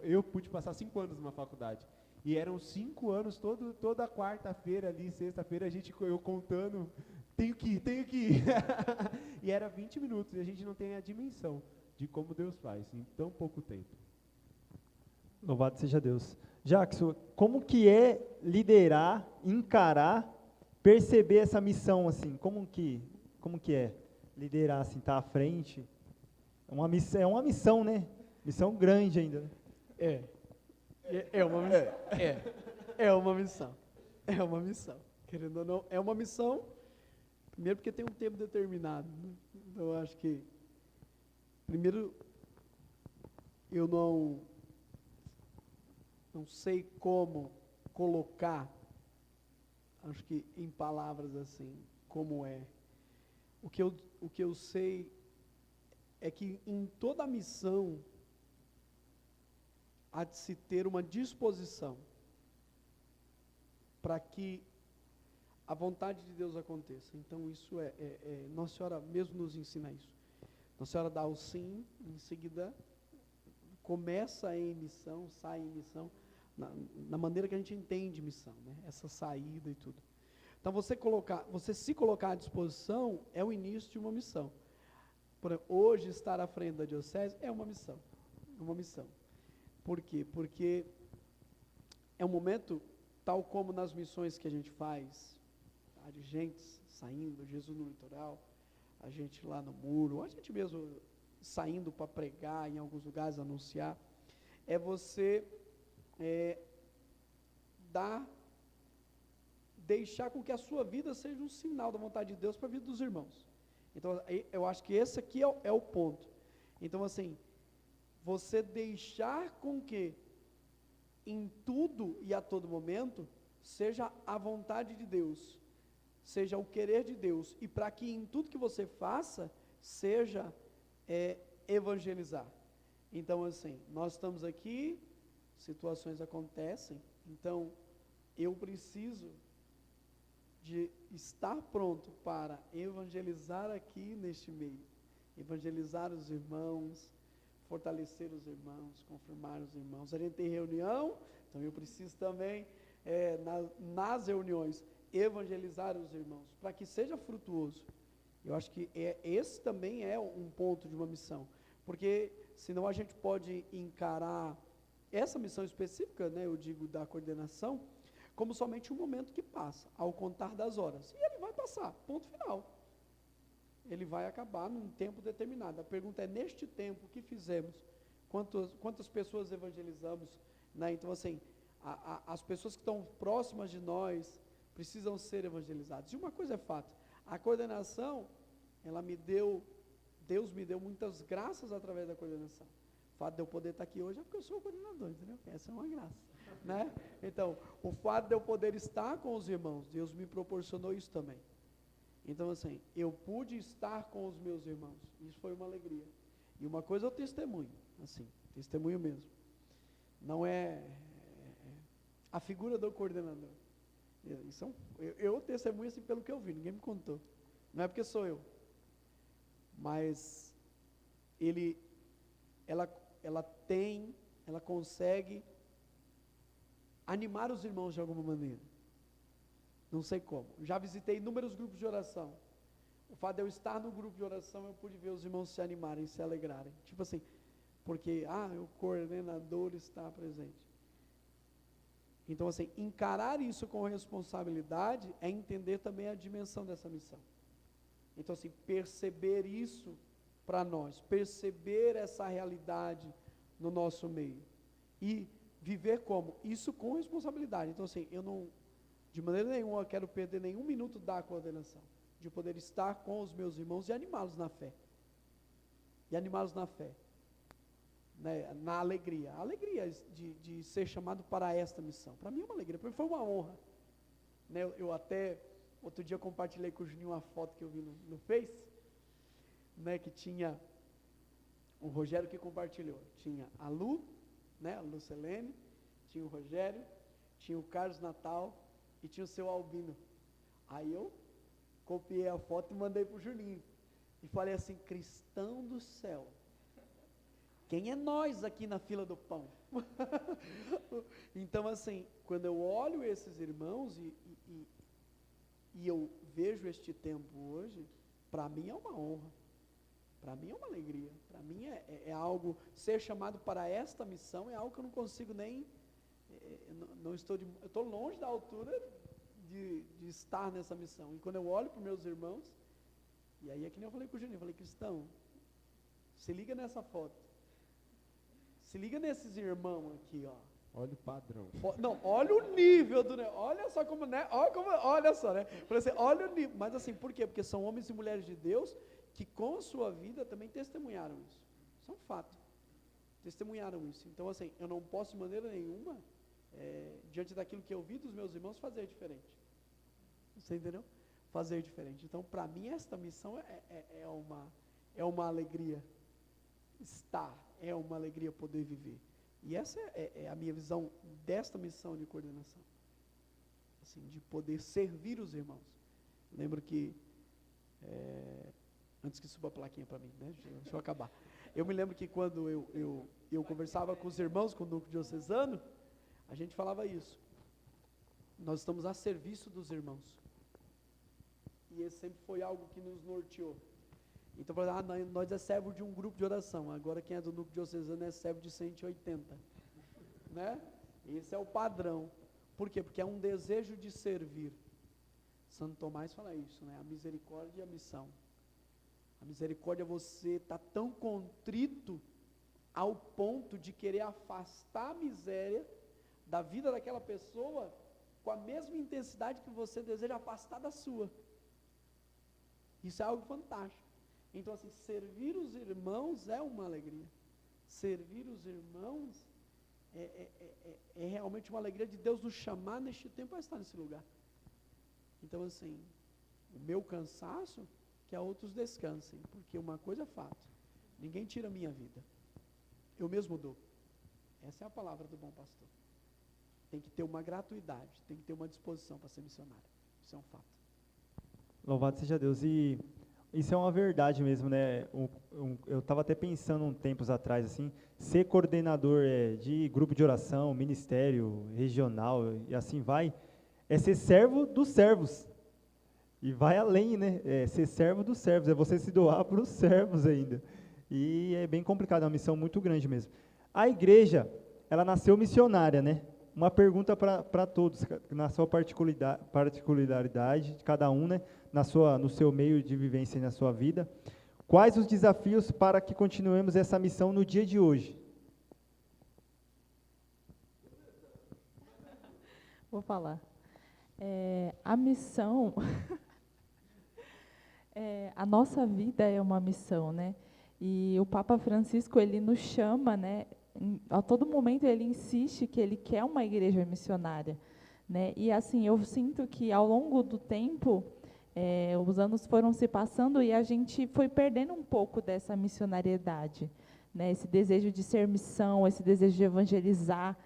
Eu pude passar 5 anos numa faculdade. E eram 5 anos, toda quarta-feira ali, sexta-feira, eu contando, tenho que ir. E era 20 minutos, e a gente não tem a dimensão de como Deus faz em tão pouco tempo. Louvado seja Deus. Jackson, como que é liderar, encarar, perceber essa missão, assim? Como que é liderar, assim, estar à frente? É uma missão, né? Missão grande ainda, né? É uma missão. É uma missão. Querendo ou não, é uma missão, primeiro porque tem um tempo determinado, né? Então, eu acho que, primeiro, eu não sei como colocar, acho que em palavras assim, como é. O que eu sei é que em toda a missão há de se ter uma disposição para que a vontade de Deus aconteça. Então isso Nossa Senhora mesmo nos ensina isso. Nossa Senhora dá o sim, em seguida começa em missão, sai em missão, na maneira que a gente entende missão, né? Essa saída e tudo. Então você se colocar à disposição é o início de uma missão. Por exemplo, hoje estar à frente da diocese é uma missão. Por quê? Porque é um momento, tal como nas missões que a gente faz, tá, de gente saindo, Jesus no litoral, a gente lá no muro, a gente mesmo saindo para pregar em alguns lugares, anunciar, é você deixar com que a sua vida seja um sinal da vontade de Deus para a vida dos irmãos. Então, eu acho que esse aqui é o ponto. Então, assim, você deixar com que em tudo e a todo momento seja a vontade de Deus, seja o querer de Deus, e para que em tudo que você faça seja evangelizar. Então, assim, nós estamos aqui, situações acontecem, então eu preciso de estar pronto para evangelizar aqui neste meio, evangelizar os irmãos, fortalecer os irmãos, confirmar os irmãos. A gente tem reunião, então eu preciso também, nas reuniões, evangelizar os irmãos, para que seja frutuoso. Eu acho que esse também é um ponto de uma missão, porque senão a gente pode encarar essa missão específica, né, eu digo da coordenação, como somente um momento que passa, ao contar das horas. E ele vai passar, ponto final. Ele vai acabar num tempo determinado. A pergunta é, neste tempo, o que fizemos? Quantas pessoas evangelizamos? Né? Então, assim, as pessoas que estão próximas de nós precisam ser evangelizadas. E uma coisa é fato, a coordenação, Deus me deu muitas graças através da coordenação. O fato de eu poder estar aqui hoje é porque eu sou o coordenador, entendeu? Essa é uma graça, né? Então, o fato de eu poder estar com os irmãos, Deus me proporcionou isso também. Então, assim, eu pude estar com os meus irmãos, isso foi uma alegria. E uma coisa eu testemunho, assim, testemunho mesmo. Não é a figura do coordenador. Eu testemunho assim pelo que eu vi, ninguém me contou. Não é porque sou eu. Mas ela consegue animar os irmãos de alguma maneira. Não sei como. Já visitei inúmeros grupos de oração. O fato de eu estar no grupo de oração, eu pude ver os irmãos se animarem, se alegrarem. Tipo assim, porque, o coordenador está presente. Então, assim, encarar isso com responsabilidade é entender também a dimensão dessa missão. Então, assim, perceber isso para nós, perceber essa realidade no nosso meio e viver como? Isso com responsabilidade. Então, assim, eu não, de maneira nenhuma, quero perder nenhum minuto da coordenação, de poder estar com os meus irmãos e animá-los na fé. né, na alegria. A alegria de ser chamado para esta missão. Para mim é uma alegria, porque foi uma honra. Né, eu até, outro dia compartilhei com o Juninho uma foto que eu vi no Face, né, que tinha, o Rogério que compartilhou, tinha a Lu, né, a Lucelene, tinha o Rogério, tinha o Carlos Natal e tinha o seu Albino. Aí eu copiei a foto e mandei para o Juninho. E falei assim, cristão do céu, quem é nós aqui na fila do pão? Então assim, quando eu olho esses irmãos e eu vejo este tempo hoje, para mim é uma honra, para mim é uma alegria, para mim é algo, ser chamado para esta missão é algo que eu não consigo nem, eu estou longe da altura de estar nessa missão. E quando eu olho para os meus irmãos, e aí é que nem eu falei com o Juninho, eu falei, cristão, se liga nessa foto, se liga nesses irmãos aqui, ó. Olha o padrão. Não, olha o nível do negócio, olha só como, né, olha só, né, assim, olha o nível, mas assim, por quê? Porque são homens e mulheres de Deus, que com a sua vida também testemunharam isso, isso é um fato, testemunharam isso. Então assim, eu não posso de maneira nenhuma, diante daquilo que eu vi dos meus irmãos, fazer diferente, você entendeu? Fazer diferente. Então para mim esta missão é uma alegria estar, é uma alegria poder viver, e essa é a minha visão desta missão de coordenação, assim, de poder servir os irmãos. Lembro que antes que suba a plaquinha para mim, né? Deixa eu acabar. Eu me lembro que quando eu conversava com os irmãos, com o núcleo diocesano, a gente falava isso. Nós estamos a serviço dos irmãos. E esse sempre foi algo que nos norteou. Então, nós é servo de um grupo de oração. Agora quem é do núcleo diocesano é servo de 180. Né? Esse é o padrão. Por quê? Porque é um desejo de servir. Santo Tomás fala isso, né? A misericórdia e a missão. A misericórdia, você está tão contrito ao ponto de querer afastar a miséria da vida daquela pessoa com a mesma intensidade que você deseja afastar da sua. Isso é algo fantástico. Então assim, servir os irmãos é uma alegria. Servir os irmãos é realmente uma alegria de Deus nos chamar neste tempo a estar nesse lugar. Então assim, o meu cansaço, que a outros descansem, porque uma coisa é fato, ninguém tira a minha vida, eu mesmo dou. Essa é a palavra do bom pastor. Tem que ter uma gratuidade, tem que ter uma disposição para ser missionário, isso é um fato. Louvado seja Deus. E isso é uma verdade mesmo, né? Eu estava até pensando uns tempos atrás, assim, ser coordenador de grupo de oração, ministério regional e assim vai, é ser servo dos servos. E vai além, né? É ser servo dos servos, é você se doar para os servos ainda. E é bem complicado, é uma missão muito grande mesmo. A igreja, ela nasceu missionária, né? Uma pergunta para todos, na sua particularidade de cada um, né? No seu meio de vivência e na sua vida. Quais os desafios para que continuemos essa missão no dia de hoje? Vou falar. A missão, a nossa vida é uma missão, né? E o Papa Francisco, ele nos chama, né? A todo momento ele insiste que ele quer uma igreja missionária, né? E assim, eu sinto que ao longo do tempo, os anos foram se passando e a gente foi perdendo um pouco dessa missionariedade, né? Esse desejo de ser missão, esse desejo de evangelizar.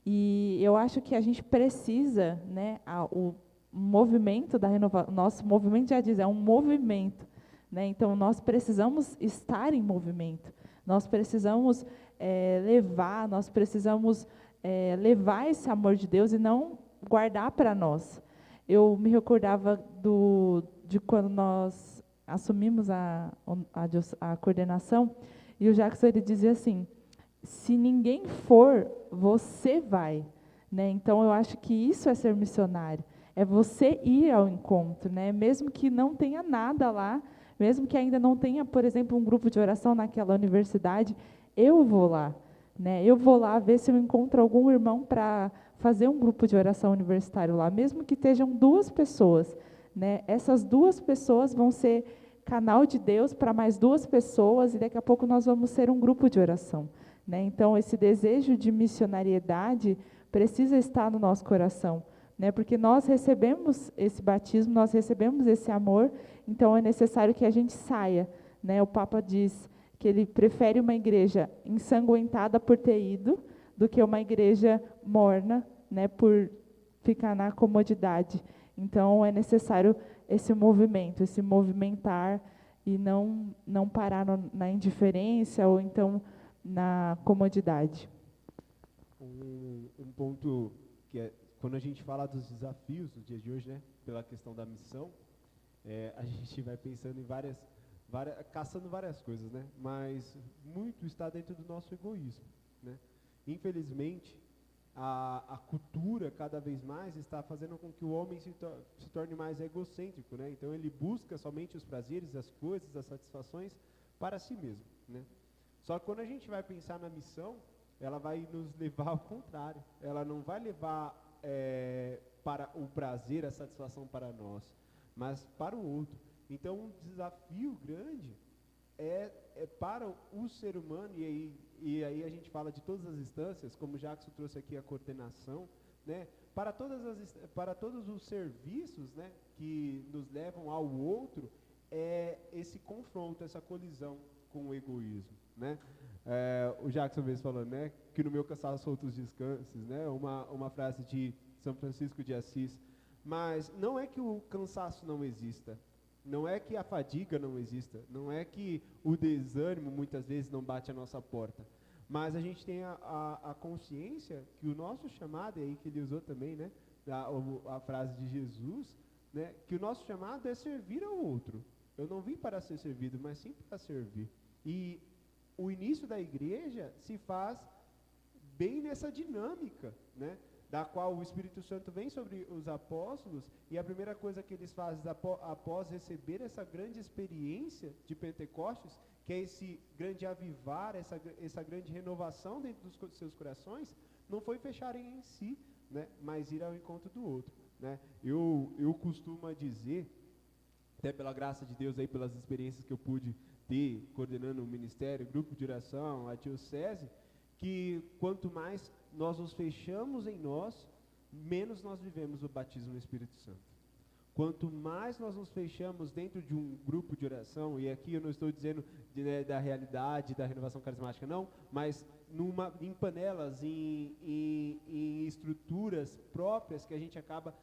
E eu acho que a gente precisa, né, o movimento da renovação, nosso movimento já diz, é um movimento, né? Então nós precisamos estar em movimento, nós precisamos levar esse amor de Deus e não guardar para nós. Eu me recordava de quando nós assumimos a coordenação, e o Jackson, ele dizia assim, se ninguém for, você vai, né? Então eu acho que isso é ser missionário, é você ir ao encontro, né? Mesmo que não tenha nada lá, mesmo que ainda não tenha, por exemplo, um grupo de oração naquela universidade, eu vou lá, né? Eu vou lá ver se eu encontro algum irmão para fazer um grupo de oração universitário lá, mesmo que estejam 2 pessoas, né? Essas 2 pessoas vão ser canal de Deus para mais 2 pessoas, e daqui a pouco nós vamos ser um grupo de oração, né? Então, esse desejo de missionariedade precisa estar no nosso coração, né? Porque nós recebemos esse batismo, nós recebemos esse amor, então é necessário que a gente saia, né? O Papa diz que ele prefere uma igreja ensanguentada por ter ido do que uma igreja morna, né, por ficar na comodidade. Então, é necessário esse movimento, esse movimentar e não parar na indiferença ou então na comodidade. Um ponto que é, quando a gente fala dos desafios nos dias de hoje, né, pela questão da missão, a gente vai pensando em caçando várias coisas, né, mas muito está dentro do nosso egoísmo, né. Infelizmente, a cultura cada vez mais está fazendo com que o homem se torne mais egocêntrico, né? Então ele busca somente os prazeres, as coisas, as satisfações para si mesmo, né? Só que quando a gente vai pensar na missão, ela vai nos levar ao contrário. Ela não vai levar para o prazer, a satisfação para nós, mas para o outro. Então um desafio grande é para o ser humano, e aí a gente fala de todas as instâncias, como o Jackson trouxe aqui a coordenação, né, para todos os serviços, né, que nos levam ao outro, esse confronto, essa colisão com o egoísmo, né. O Jackson mesmo falando, né, que no meu cansaço outros descansos, né, uma frase de São Francisco de Assis, mas não é que o cansaço não exista, não é que a fadiga não exista, não é que o desânimo muitas vezes não bate à nossa porta, mas a gente tem a consciência que o nosso chamado, e aí que ele usou também, né, a frase de Jesus, né, que o nosso chamado é servir ao outro. Eu não vim para ser servido, mas sim para servir. E o início da igreja se faz bem nessa dinâmica, né, da qual o Espírito Santo vem sobre os apóstolos, e a primeira coisa que eles fazem após receber essa grande experiência de Pentecostes, que é esse grande avivar, essa grande renovação dentro dos seus corações, não foi fecharem em si, né, mas ir ao encontro do outro, né. Eu costumo dizer, até pela graça de Deus, aí, pelas experiências que eu pude ter coordenando o ministério, grupo de oração, a diocese, que quanto mais nós nos fechamos em nós, menos nós vivemos o batismo no Espírito Santo. Quanto mais nós nos fechamos dentro de um grupo de oração, e aqui eu não estou dizendo da realidade da renovação carismática, não, mas em panelas, em estruturas próprias que a gente acaba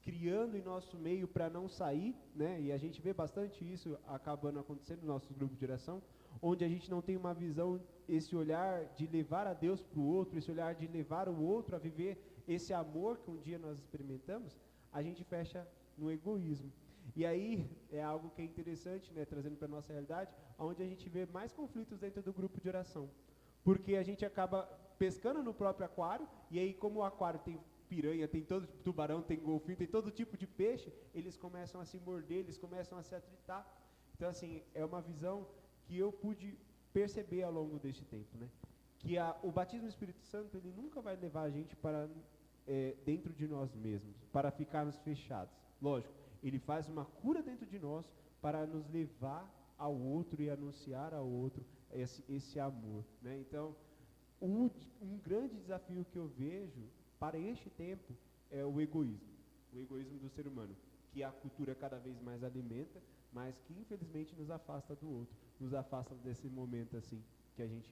criando em nosso meio para não sair, né? E a gente vê bastante isso acabando acontecendo no nosso grupo de oração, onde a gente não tem uma visão, esse olhar de levar a Deus para o outro, esse olhar de levar o outro a viver esse amor que um dia nós experimentamos, a gente fecha no egoísmo. E aí é algo que é interessante, né, trazendo para a nossa realidade, onde a gente vê mais conflitos dentro do grupo de oração. Porque a gente acaba pescando no próprio aquário, e aí como o aquário tem piranha, tem todo tipo de tubarão, tem golfinho, tem todo tipo de peixe, eles começam a se morder, eles começam a se atritar. Então, assim, é uma visão que eu pude perceber ao longo deste tempo, né? Que o batismo do Espírito Santo, ele nunca vai levar a gente para dentro de nós mesmos, para ficarmos fechados. Lógico, ele faz uma cura dentro de nós para nos levar ao outro e anunciar ao outro esse amor, né? Então, um grande desafio que eu vejo para este tempo é o egoísmo do ser humano, que a cultura cada vez mais alimenta, mas que infelizmente nos afasta do outro, nos afasta desse momento assim que a gente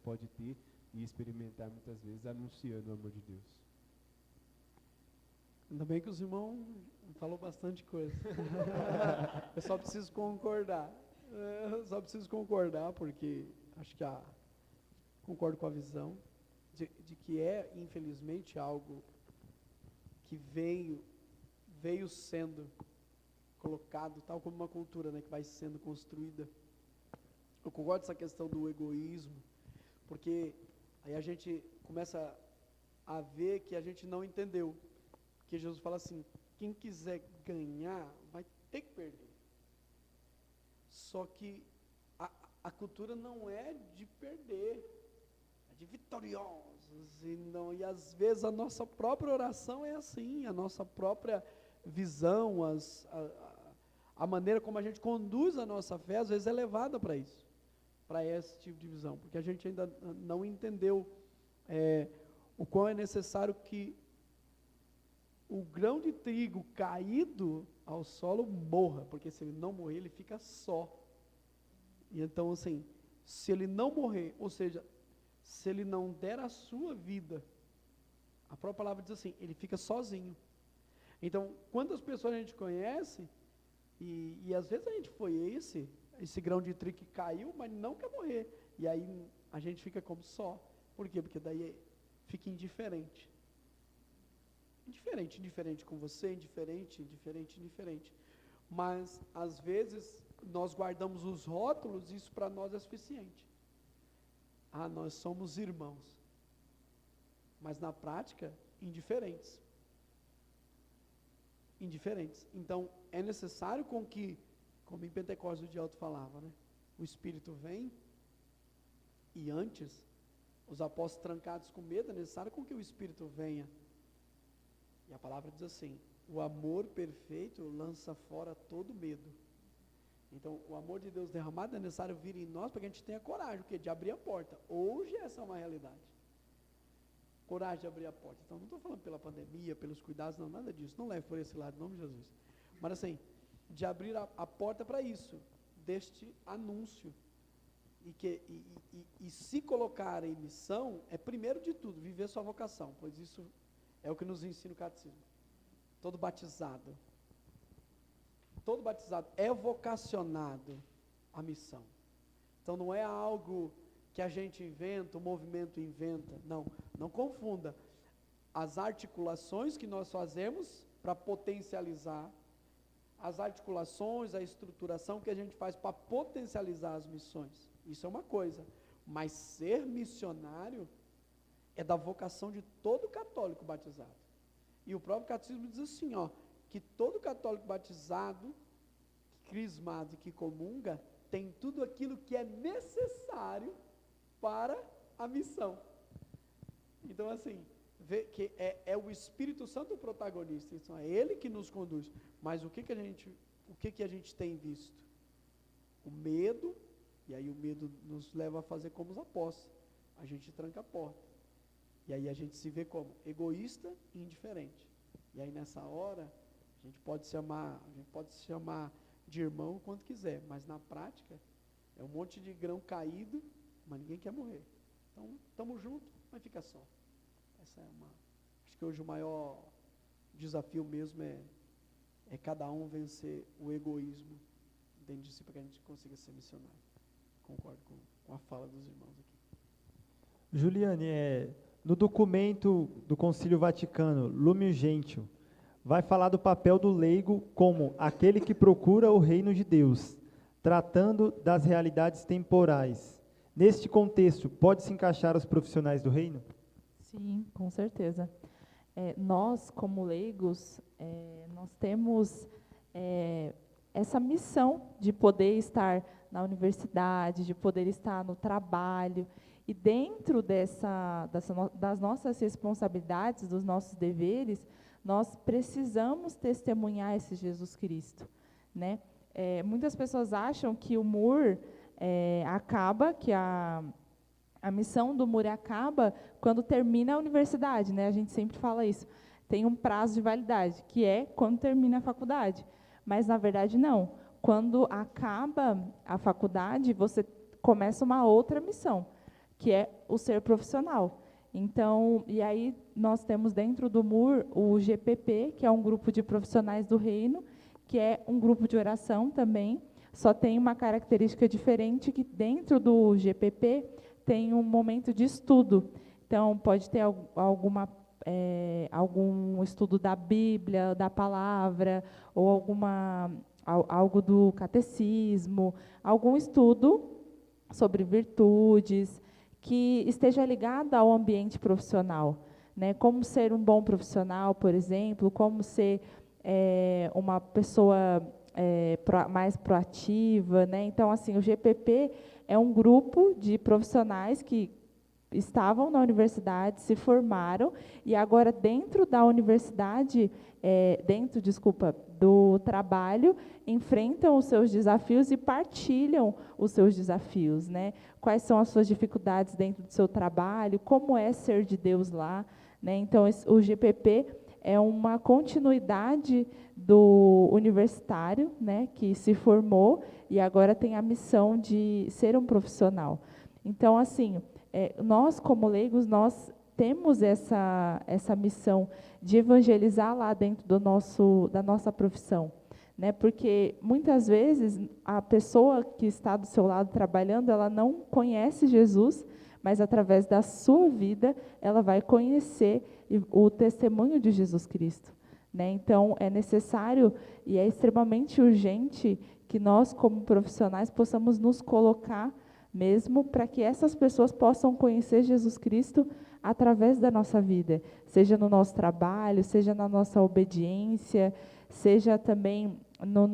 pode ter e experimentar muitas vezes anunciando o amor de Deus. Ainda bem que os irmãos falou bastante coisa. Eu só preciso concordar. Porque acho que concordo com a visão de que infelizmente, algo que veio sendo colocado, tal como uma cultura, né, que vai sendo construída. Eu concordo com essa questão do egoísmo, porque aí a gente começa a ver que a gente não entendeu. Porque Jesus fala assim, quem quiser ganhar, vai ter que perder. Só que a cultura não é de perder, é de vitoriosos. E às vezes a nossa própria oração é assim, a nossa própria visão, a maneira como a gente conduz a nossa fé, às vezes é levada para isso. para esse tipo de visão, porque a gente ainda não entendeu o quão é necessário que o grão de trigo caído ao solo morra, porque se ele não morrer, ele fica só. E então, assim, se ele não morrer, ou seja, se ele não der a sua vida, a própria palavra diz assim, ele fica sozinho. Então, quantas pessoas a gente conhece, e às vezes a gente foi esse grão de trigo que caiu, mas não quer morrer. E aí a gente fica como só. Por quê? Porque daí fica indiferente. Indiferente com você, indiferente. Mas, às vezes, nós guardamos os rótulos e isso para nós é suficiente. Ah, nós somos irmãos. Mas, na prática, indiferentes. Então, é necessário com que, como em Pentecostes o Dialto falava, né? O Espírito vem e antes, os apóstolos trancados com medo, é necessário com que o Espírito venha. E a palavra diz assim, o amor perfeito lança fora todo medo. Então, o amor de Deus derramado é necessário vir em nós para que a gente tenha coragem, de abrir a porta. Hoje essa é uma realidade. Coragem de abrir a porta. Então, não estou falando pela pandemia, pelos cuidados, não, nada disso. Não leve por esse lado, em nome de Jesus. Mas assim, de abrir a porta para isso, deste anúncio. E se colocar em missão, é primeiro de tudo, viver sua vocação, pois isso é o que nos ensina o catecismo. Todo batizado é vocacionado à missão. Então não é algo que a gente inventa, o movimento inventa, não confunda. As articulações que nós fazemos para potencializar, as articulações, a estruturação que a gente faz para potencializar as missões, isso é uma coisa, mas ser missionário é da vocação de todo católico batizado. E o próprio catecismo diz assim, que todo católico batizado, crismado e que comunga, tem tudo aquilo que é necessário para a missão. Então, assim, vê que é o Espírito Santo o protagonista, então é Ele que nos conduz. Mas o que a gente tem visto? O medo, e aí o medo nos leva a fazer como os apóstolos. A gente tranca a porta. E aí a gente se vê como egoísta e indiferente. E aí nessa hora, a gente pode se chamar de irmão quanto quiser, mas na prática, é um monte de grão caído, mas ninguém quer morrer. Então, estamos juntos, mas fica só. Acho que hoje o maior desafio mesmo é cada um vencer o egoísmo dentro de si, para que a gente consiga ser missionário. Concordo com a fala dos irmãos aqui. Juliane, no documento do Concílio Vaticano, Lumen Gentium, vai falar do papel do leigo como aquele que procura o reino de Deus, tratando das realidades temporais. Neste contexto, pode se encaixar os profissionais do reino? Sim, com certeza. Nós, como leigos, nós temos essa missão de poder estar na universidade, de poder estar no trabalho, e dentro das nossas responsabilidades, dos nossos deveres, nós precisamos testemunhar esse Jesus Cristo, né? Muitas pessoas acham que o MUR acaba, que a missão do MUR acaba quando termina a universidade, né? A gente sempre fala isso. Tem um prazo de validade, que é quando termina a faculdade. Mas, na verdade, não. Quando acaba a faculdade, você começa uma outra missão, que é o ser profissional. Então, e aí nós temos dentro do MUR o GPP, que é um grupo de profissionais do reino, que é um grupo de oração também, só tem uma característica diferente, que dentro do GPP tem um momento de estudo. Então, pode ter algum estudo da Bíblia, da palavra, ou algo do catecismo, algum estudo sobre virtudes, que esteja ligado ao ambiente profissional, né? Como ser um bom profissional, por exemplo, como ser uma pessoa mais proativa, né? Então, assim, o GPP é um grupo de profissionais que estavam na universidade, se formaram, e agora dentro da universidade, do trabalho, enfrentam os seus desafios e partilham os seus desafios, né? Quais são as suas dificuldades dentro do seu trabalho, como é ser de Deus lá, né? Então, o GPP é uma continuidade do universitário, né, que se formou e agora tem a missão de ser um profissional. Então, assim, nós, como leigos, nós temos essa missão de evangelizar lá dentro da nossa profissão, né? Porque muitas vezes a pessoa que está do seu lado trabalhando, ela não conhece Jesus, mas através da sua vida ela vai conhecer o testemunho de Jesus Cristo, né? Então é necessário e é extremamente urgente que nós, como profissionais, possamos nos colocar mesmo para que essas pessoas possam conhecer Jesus Cristo através da nossa vida, seja no nosso trabalho, seja na nossa obediência, seja também na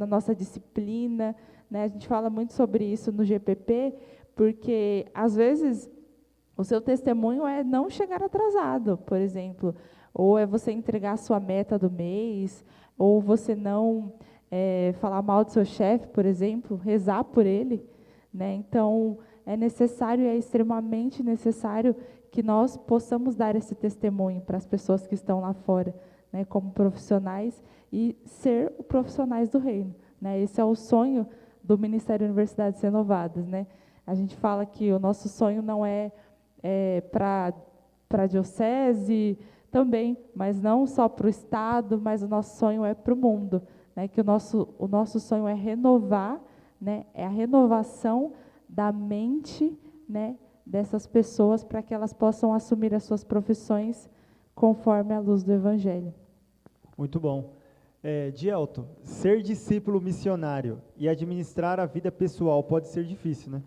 nossa disciplina, né? A gente fala muito sobre isso no GPP, porque às vezes o seu testemunho é não chegar atrasado, por exemplo, ou é você entregar a sua meta do mês, ou você não falar mal do seu chefe, por exemplo, rezar por ele, né? Então, é necessário, é extremamente necessário que nós possamos dar esse testemunho para as pessoas que estão lá fora, né, como profissionais, e ser profissionais do reino, né? Esse é o sonho do Ministério Universidades Renovadas, né? A gente fala que o nosso sonho não é para a diocese também, mas não só para o Estado, mas o nosso sonho é para o mundo, né? Que o nosso sonho é renovar, né? É a renovação da mente, né, dessas pessoas para que elas possam assumir as suas profissões conforme a luz do Evangelho. Muito bom. Dielto, ser discípulo missionário e administrar a vida pessoal pode ser difícil, né?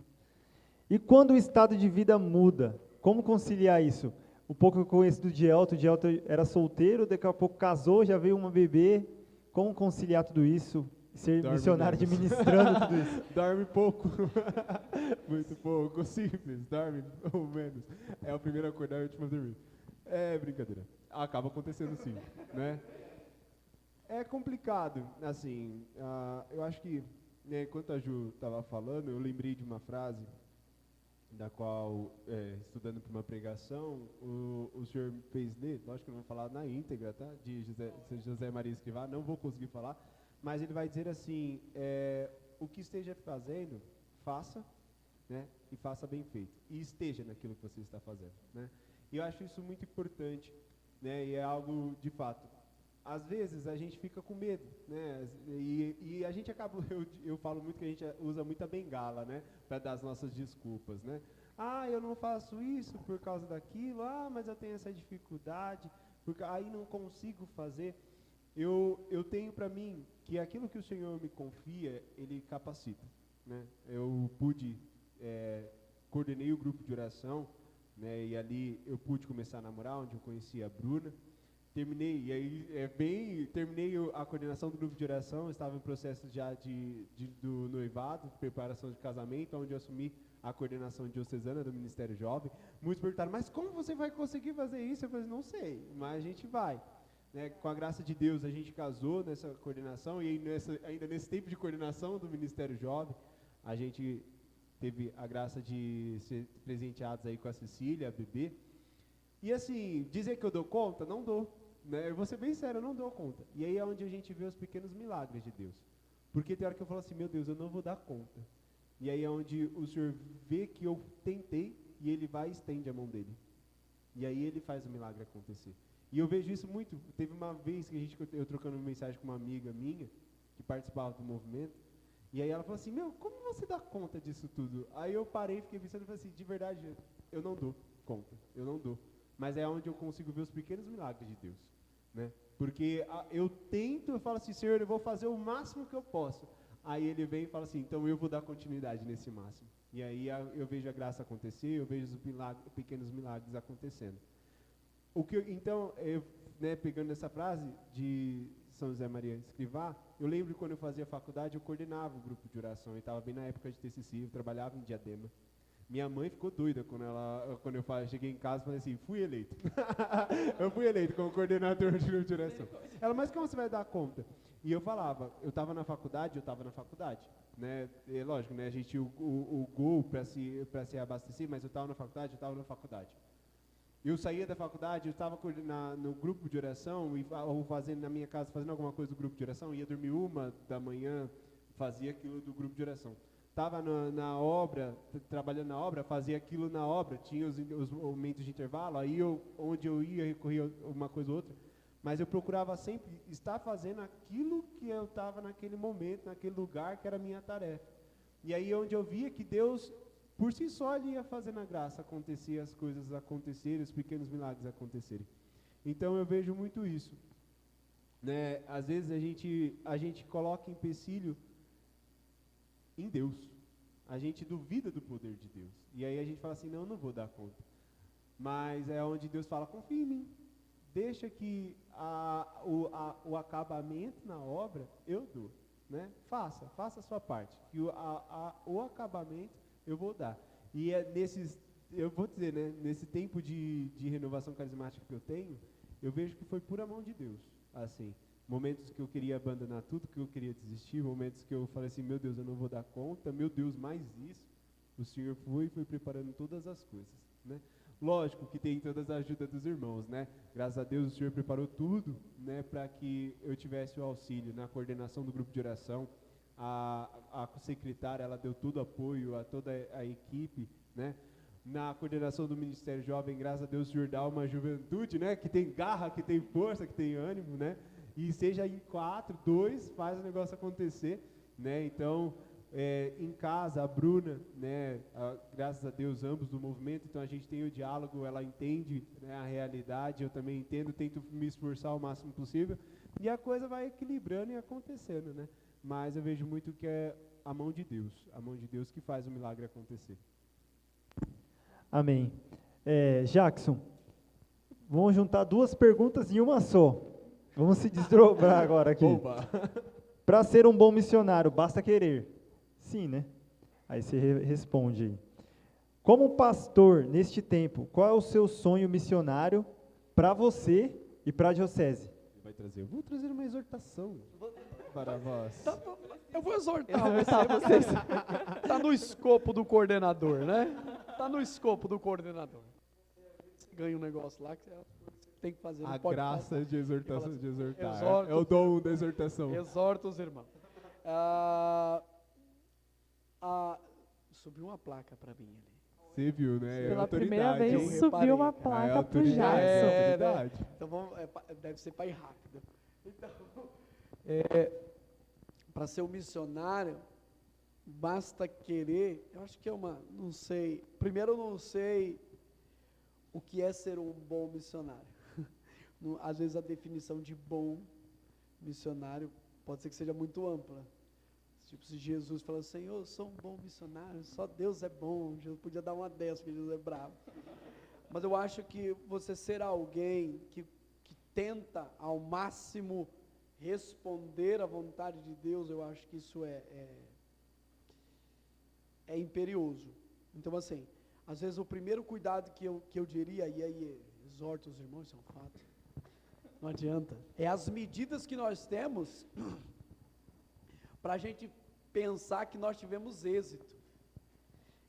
E quando o estado de vida muda, como conciliar isso? Um pouco que eu conheço do Dielto, o Dielto era solteiro, daqui a pouco casou, já veio uma bebê. Como conciliar tudo isso? Ser Dorme missionário menos. administrando tudo isso? Dorme pouco. Muito pouco, simples. Dorme ou menos. É o primeiro a acordar e o último a dormir. É brincadeira. Acaba acontecendo sim, né? É complicado, assim, eu acho que, né, enquanto a Ju estava falando, eu lembrei de uma frase da qual, estudando para uma pregação, o senhor me fez ler, lógico que eu não vou falar na íntegra, tá? De José Maria Escrivá, não vou conseguir falar, mas ele vai dizer assim, o que esteja fazendo, faça, né, e faça bem feito, e esteja naquilo que você está fazendo, né? E eu acho isso muito importante, né, e é algo de fato. Às vezes a gente fica com medo, né? E a gente acaba, eu falo muito que a gente usa muita bengala, né? Para dar as nossas desculpas, né? Eu não faço isso por causa daquilo, mas eu tenho essa dificuldade, porque aí não consigo fazer. Eu tenho para mim que aquilo que o Senhor me confia, Ele capacita, né? Eu coordenei o grupo de oração, né? E ali eu pude começar a namorar, onde eu conheci a Bruna. Terminei a coordenação do grupo de oração, estava em processo já do noivado, preparação de casamento, onde eu assumi a coordenação diocesana do Ministério Jovem. Muitos perguntaram, mas como você vai conseguir fazer isso? Eu falei, não sei, mas a gente vai. Né? Com a graça de Deus, a gente casou nessa coordenação, e ainda nesse tempo de coordenação do Ministério Jovem, a gente teve a graça de ser presenteados aí com a Cecília, a bebê. E assim, dizer que eu dou conta? Não dou. Né? Eu vou ser bem sério, eu não dou conta. E aí é onde a gente vê os pequenos milagres de Deus. Porque tem hora que eu falo assim, meu Deus, eu não vou dar conta. E aí é onde o Senhor vê que eu tentei, e Ele vai e estende a mão dEle. E aí Ele faz o milagre acontecer. E eu vejo isso muito. Teve uma vez que eu trocando uma mensagem com uma amiga minha, que participava do movimento, e aí ela falou assim, como você dá conta disso tudo? Aí eu parei, fiquei pensando e falei assim, de verdade, eu não dou conta, eu não dou. Mas é onde eu consigo ver os pequenos milagres de Deus, né? Porque eu falo assim, Senhor, eu vou fazer o máximo que eu posso. Aí Ele vem e fala assim, então eu vou dar continuidade nesse máximo. E aí eu vejo a graça acontecer, eu vejo os pequenos milagres acontecendo. Né, pegando essa frase de São José Maria Escrivá, eu lembro que quando eu fazia faculdade, eu coordenava o grupo de oração, e estava bem na época de TCC, eu trabalhava em Diadema. Minha mãe ficou doida quando eu cheguei em casa e falei assim, fui eleito. Eu fui eleito como coordenador de grupo de oração. Ela, mas como você vai dar conta? E eu falava, eu estava na faculdade, né? E, lógico, né? A gente, o gol para se abastecer, mas eu estava na faculdade. Eu saía da faculdade, eu estava no grupo de oração, ou fazendo na minha casa, fazendo alguma coisa do grupo de oração, ia dormir 1h, fazia aquilo do grupo de oração. Estava na obra, trabalhando na obra, fazia aquilo na obra, tinha os momentos de intervalo, aí onde eu ia, recorria uma coisa ou outra, mas eu procurava sempre estar fazendo aquilo que eu estava naquele momento, naquele lugar que era a minha tarefa. E aí onde eu via que Deus, por si só, Ele ia fazendo a graça acontecer, as coisas acontecerem, os pequenos milagres acontecerem. Então eu vejo muito isso, né? Às vezes a gente coloca empecilho em Deus. A gente duvida do poder de Deus. E aí a gente fala assim, não, eu não vou dar conta. Mas é onde Deus fala, confia em mim. Deixa que o acabamento na obra eu dou. Né? Faça a sua parte. Que o acabamento eu vou dar. E é eu vou dizer, né, nesse tempo de renovação carismática que eu tenho, eu vejo que foi pura mão de Deus. Assim, momentos que eu queria abandonar tudo, que eu queria desistir, momentos que eu falei assim, meu Deus, eu não vou dar conta, meu Deus, mais isso. O Senhor foi preparando todas as coisas, né? Lógico que tem todas as ajudas dos irmãos, né? Graças a Deus o Senhor preparou tudo, né, para que eu tivesse o auxílio na coordenação do grupo de oração. A secretária, ela deu todo o apoio a toda a equipe, né? Na coordenação do Ministério Jovem, graças a Deus o Senhor dá uma juventude, né, que tem garra, que tem força, que tem ânimo, né? E seja em 4, 2, faz o negócio acontecer, né? Então, em casa, a Bruna, né, graças a Deus, ambos do movimento, então a gente tem o diálogo, ela entende, né, a realidade, eu também entendo, tento me esforçar o máximo possível, e a coisa vai equilibrando e acontecendo, né? Mas eu vejo muito que é a mão de Deus que faz o milagre acontecer. Amém. Jackson, vamos juntar duas perguntas em uma só. Vamos se desdobrar agora aqui. Para ser um bom missionário, basta querer. Sim, né? Aí você responde aí. Como pastor, neste tempo, qual é o seu sonho missionário para você e para a diocese? Eu vou trazer uma exortação para vós. Eu vou exortar vocês. Está no escopo do coordenador, né? Está no escopo do coordenador. Você ganha um negócio lá que você tem que fazer. A graça de exortação, de exortar. Exorto, é o dom da exortação. Exorta os irmãos. Subiu uma placa para mim ali. Você viu, né? Pela é primeira autoridade. vez subiu uma placa para o Jackson. Né? Então deve ser para ir rápido. Então, para ser um missionário, basta querer. Eu acho que não sei. Primeiro, eu não sei o que é ser um bom missionário. Às vezes a definição de bom missionário pode ser que seja muito ampla. Tipo, se Jesus fala, Senhor, eu sou um bom missionário, só Deus é bom. Jesus podia dar uma dessa, porque Jesus é bravo. Mas eu acho que você ser alguém que tenta ao máximo responder à vontade de Deus, eu acho que isso é imperioso. Então, assim, às vezes o primeiro cuidado que eu diria, e aí exorto os irmãos, isso é um fato, não adianta, é as medidas que nós temos para a gente pensar que nós tivemos êxito.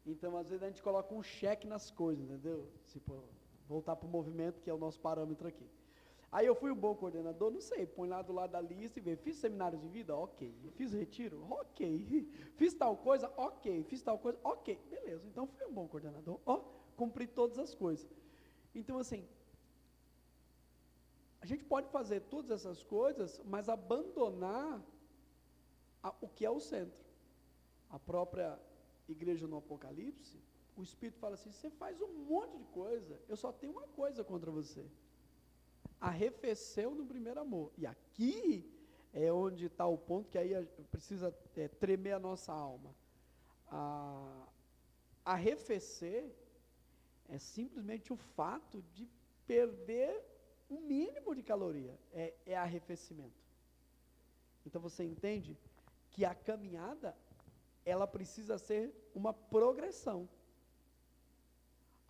Então, às vezes a gente coloca um cheque nas coisas, entendeu? Tipo, voltar para o movimento, que é o nosso parâmetro aqui. Aí eu fui um bom coordenador, não sei, põe lá do lado da lista e vê, fiz seminários de vida? Ok. Fiz retiro? Ok. Fiz tal coisa? Ok. Fiz tal coisa? Ok. Beleza, então fui um bom coordenador. Cumpri todas as coisas. Então, assim, a gente pode fazer todas essas coisas, mas abandonar o que é o centro. A própria igreja no Apocalipse, o Espírito fala assim, você faz um monte de coisa, eu só tenho uma coisa contra você. Arrefeceu no primeiro amor. E aqui é onde está o ponto que aí precisa tremer a nossa alma. Arrefecer é simplesmente o fato de perder um mínimo de caloria. É arrefecimento. Então você entende que a caminhada, ela precisa ser uma progressão.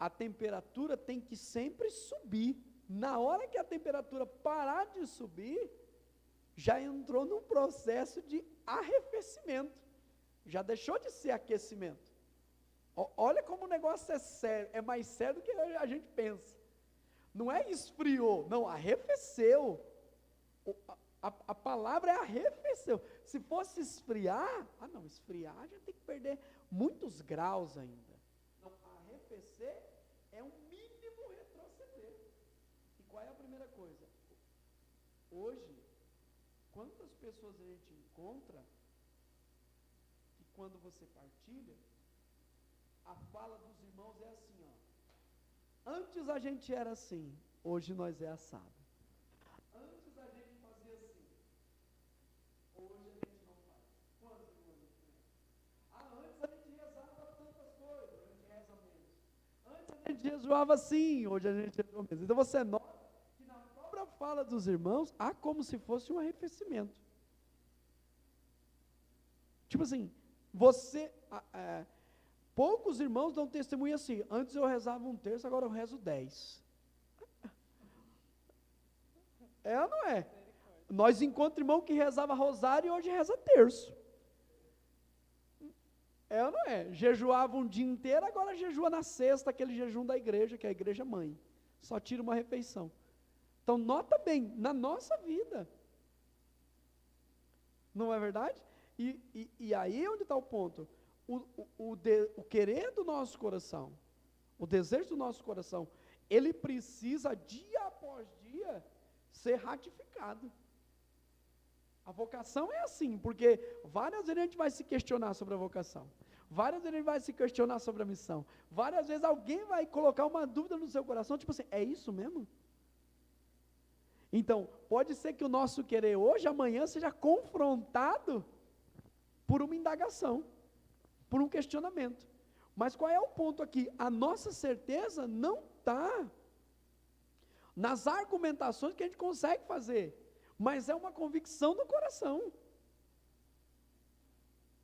a temperatura tem que sempre subir. Na hora que a temperatura parar de subir, já entrou num processo de arrefecimento. Já deixou de ser aquecimento. Olha como o negócio é sério, é mais sério do que a gente pensa. Não é esfriou, não, arrefeceu. A palavra é arrefeceu. Se fosse esfriar, não, esfriar a gente tem que perder muitos graus ainda. Não, arrefecer é um mínimo retroceder. E qual é a primeira coisa? Hoje, quantas pessoas a gente encontra que quando você partilha, a fala dos irmãos é assim, ó. Antes a gente era assim, hoje nós é assado. Antes a gente fazia assim, hoje a gente não faz. Quantos irmãos? Antes a gente rezava tantas coisas, a gente reza menos. Antes a gente jejuava assim, hoje a gente jejua menos. Então você nota que na própria fala dos irmãos, há como se fosse um arrefecimento. Tipo assim, poucos irmãos dão testemunho assim, antes eu rezava 1/3, agora eu rezo 10. É ou não é? Nós encontramos irmão que rezava rosário e hoje reza terço. É ou não é? Jejuava um dia inteiro, agora jejua na sexta, aquele jejum da igreja, que é a igreja mãe. Só tira uma refeição. Então nota bem, na nossa vida. Não é verdade? E aí onde está o ponto? O querer do nosso coração, o desejo do nosso coração, ele precisa dia após dia ser ratificado. A vocação é assim, porque várias vezes a gente vai se questionar sobre a vocação, várias vezes a gente vai se questionar sobre a missão, várias vezes alguém vai colocar uma dúvida no seu coração, tipo assim, é isso mesmo? Então, pode ser que o nosso querer hoje, amanhã, seja confrontado por uma indagação, por um questionamento. Mas qual é o ponto aqui? A nossa certeza não está nas argumentações que a gente consegue fazer, mas é uma convicção do coração.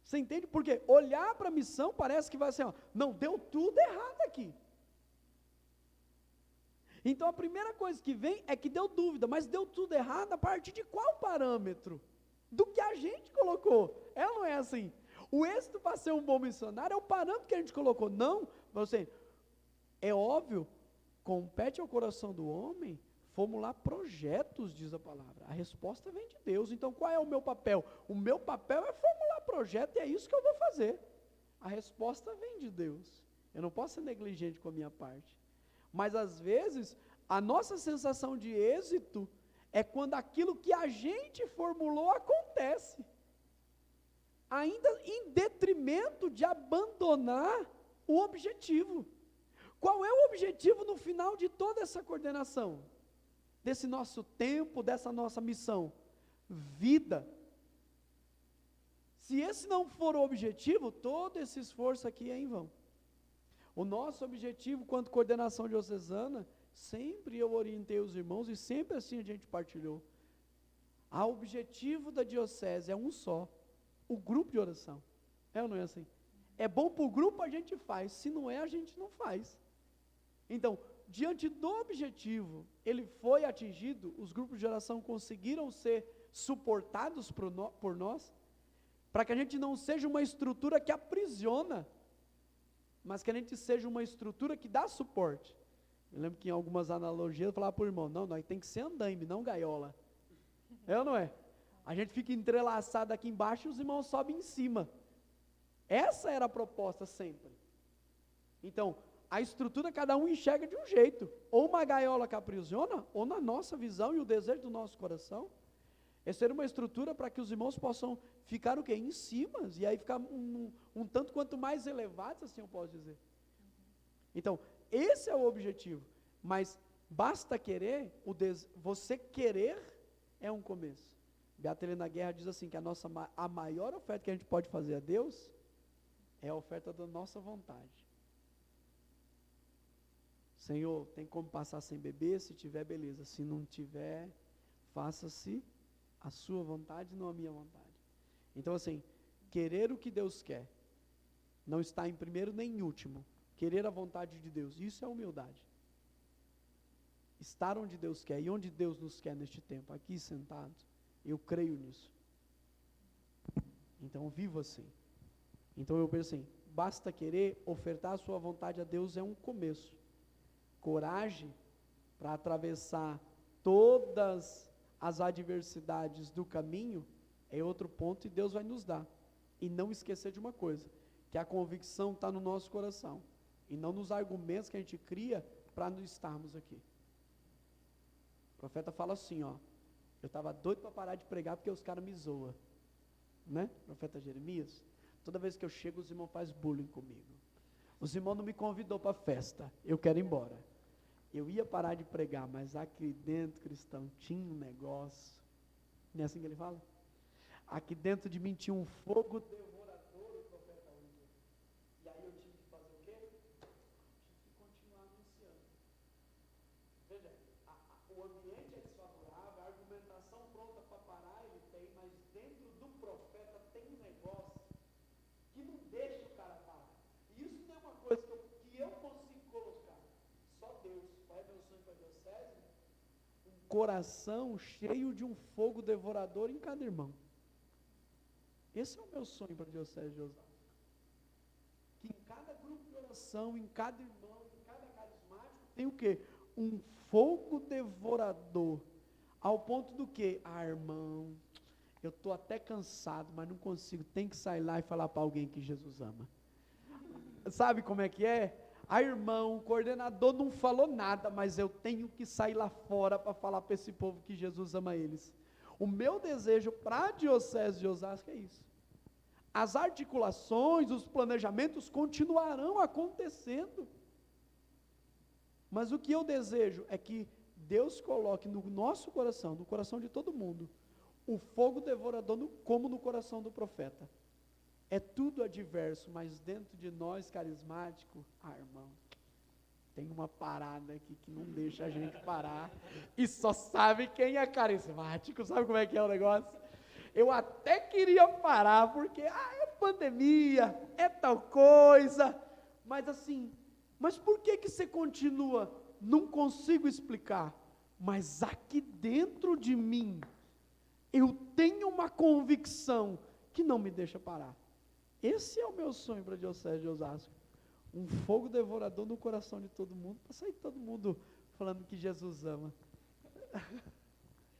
Você entende? Porque olhar para a missão parece que vai ser, não, deu tudo errado aqui. Então a primeira coisa que vem é que deu dúvida, mas deu tudo errado a partir de qual parâmetro? Do que a gente colocou. Ela não é assim. O êxito para ser um bom missionário é o parâmetro que a gente colocou. Não, você, é óbvio, compete ao coração do homem formular projetos, diz a palavra. A resposta vem de Deus. Então qual é o meu papel? O meu papel é formular projeto e é isso que eu vou fazer. A resposta vem de Deus. Eu não posso ser negligente com a minha parte. Mas às vezes, a nossa sensação de êxito é quando aquilo que a gente formulou acontece. Ainda em detrimento de abandonar o objetivo. Qual é o objetivo no final de toda essa coordenação? Desse nosso tempo, dessa nossa missão? Vida. Se esse não for o objetivo, todo esse esforço aqui é em vão. O nosso objetivo, quanto coordenação diocesana, sempre eu orientei os irmãos e sempre assim a gente partilhou. O objetivo da diocese é um só, o grupo de oração. É ou não é assim? É bom para o grupo, a gente faz, se não é, a gente não faz. Então, diante do objetivo, ele foi atingido, os grupos de oração conseguiram ser suportados por nós, para que a gente não seja uma estrutura que aprisiona, mas que a gente seja uma estrutura que dá suporte. Eu lembro que em algumas analogias eu falava para o irmão, não, nós tem que ser andaime, não gaiola. É ou não é? A gente fica entrelaçado aqui embaixo e os irmãos sobem em cima. Essa era a proposta sempre. Então, a estrutura cada um enxerga de um jeito. Ou uma gaiola que aprisiona, ou na nossa visão e o desejo do nosso coração, é ser uma estrutura para que os irmãos possam ficar o quê? Em cima, e aí ficar um tanto quanto mais elevados, assim eu posso dizer. Então, esse é o objetivo, mas basta querer, você querer é um começo. Beata Helena Guerra diz assim, que a maior oferta que a gente pode fazer a Deus, é a oferta da nossa vontade. Senhor, tem como passar sem beber? Se tiver, beleza, se não tiver, faça-se a sua vontade, não a minha vontade. Então assim, querer o que Deus quer, não está em primeiro nem em último, querer a vontade de Deus. Isso é humildade. Estar onde Deus quer e onde Deus nos quer neste tempo, aqui sentados, eu creio nisso. Então, eu vivo assim. Então, eu penso assim, basta querer, ofertar a sua vontade a Deus é um começo. Coragem para atravessar todas as adversidades do caminho é outro ponto e Deus vai nos dar. E não esquecer de uma coisa, que a convicção está no nosso coração e não nos argumentos que a gente cria para não estarmos aqui. O profeta fala assim, ó, eu estava doido para parar de pregar porque os caras me zoam, né? O profeta Jeremias, toda vez que eu chego os irmãos fazem bullying comigo. Os irmãos não me convidou para a festa, eu quero ir embora. Eu ia parar de pregar, mas aqui dentro, cristão, tinha um negócio, não é assim que ele fala? Aqui dentro de mim tinha um fogo devorador, o profeta usa. E aí eu tive que fazer o quê? Tive que continuar anunciando. Veja, o ambiente é desfavorável, a argumentação pronta para parar ele tem, mas dentro do profeta tem um negócio que não deixa o cara parar. E isso não é uma coisa que eu consigo colocar. Só Deus. Qual é meu sonho para a diocese? Um coração cheio de um fogo devorador em cada irmão. Esse é o meu sonho para a diocese de Osasco. Que em cada grupo de oração, em cada irmão, em cada carismático, tem o quê? Um fogo devorador. Ao ponto do quê? Irmão, eu estou até cansado, mas não consigo. Tem que sair lá e falar para alguém que Jesus ama. Sabe como é que é? Irmão, o coordenador não falou nada, mas eu tenho que sair lá fora para falar para esse povo que Jesus ama eles. O meu desejo para a diocese de Osasco é isso. As articulações, os planejamentos continuarão acontecendo. Mas o que eu desejo é que Deus coloque no nosso coração, no coração de todo mundo, o fogo devorador como no coração do profeta. É tudo adverso, mas dentro de nós, carismático, irmão, tem uma parada aqui que não deixa a gente parar, e só sabe quem é carismático. Sabe como é que é o negócio? Eu até queria parar, porque, é pandemia, é tal coisa, mas assim, mas por que você continua? Não consigo explicar, mas aqui dentro de mim, eu tenho uma convicção que não me deixa parar. Esse é o meu sonho para a diocese de Osasco. Um fogo devorador no coração de todo mundo, para sair todo mundo falando que Jesus ama.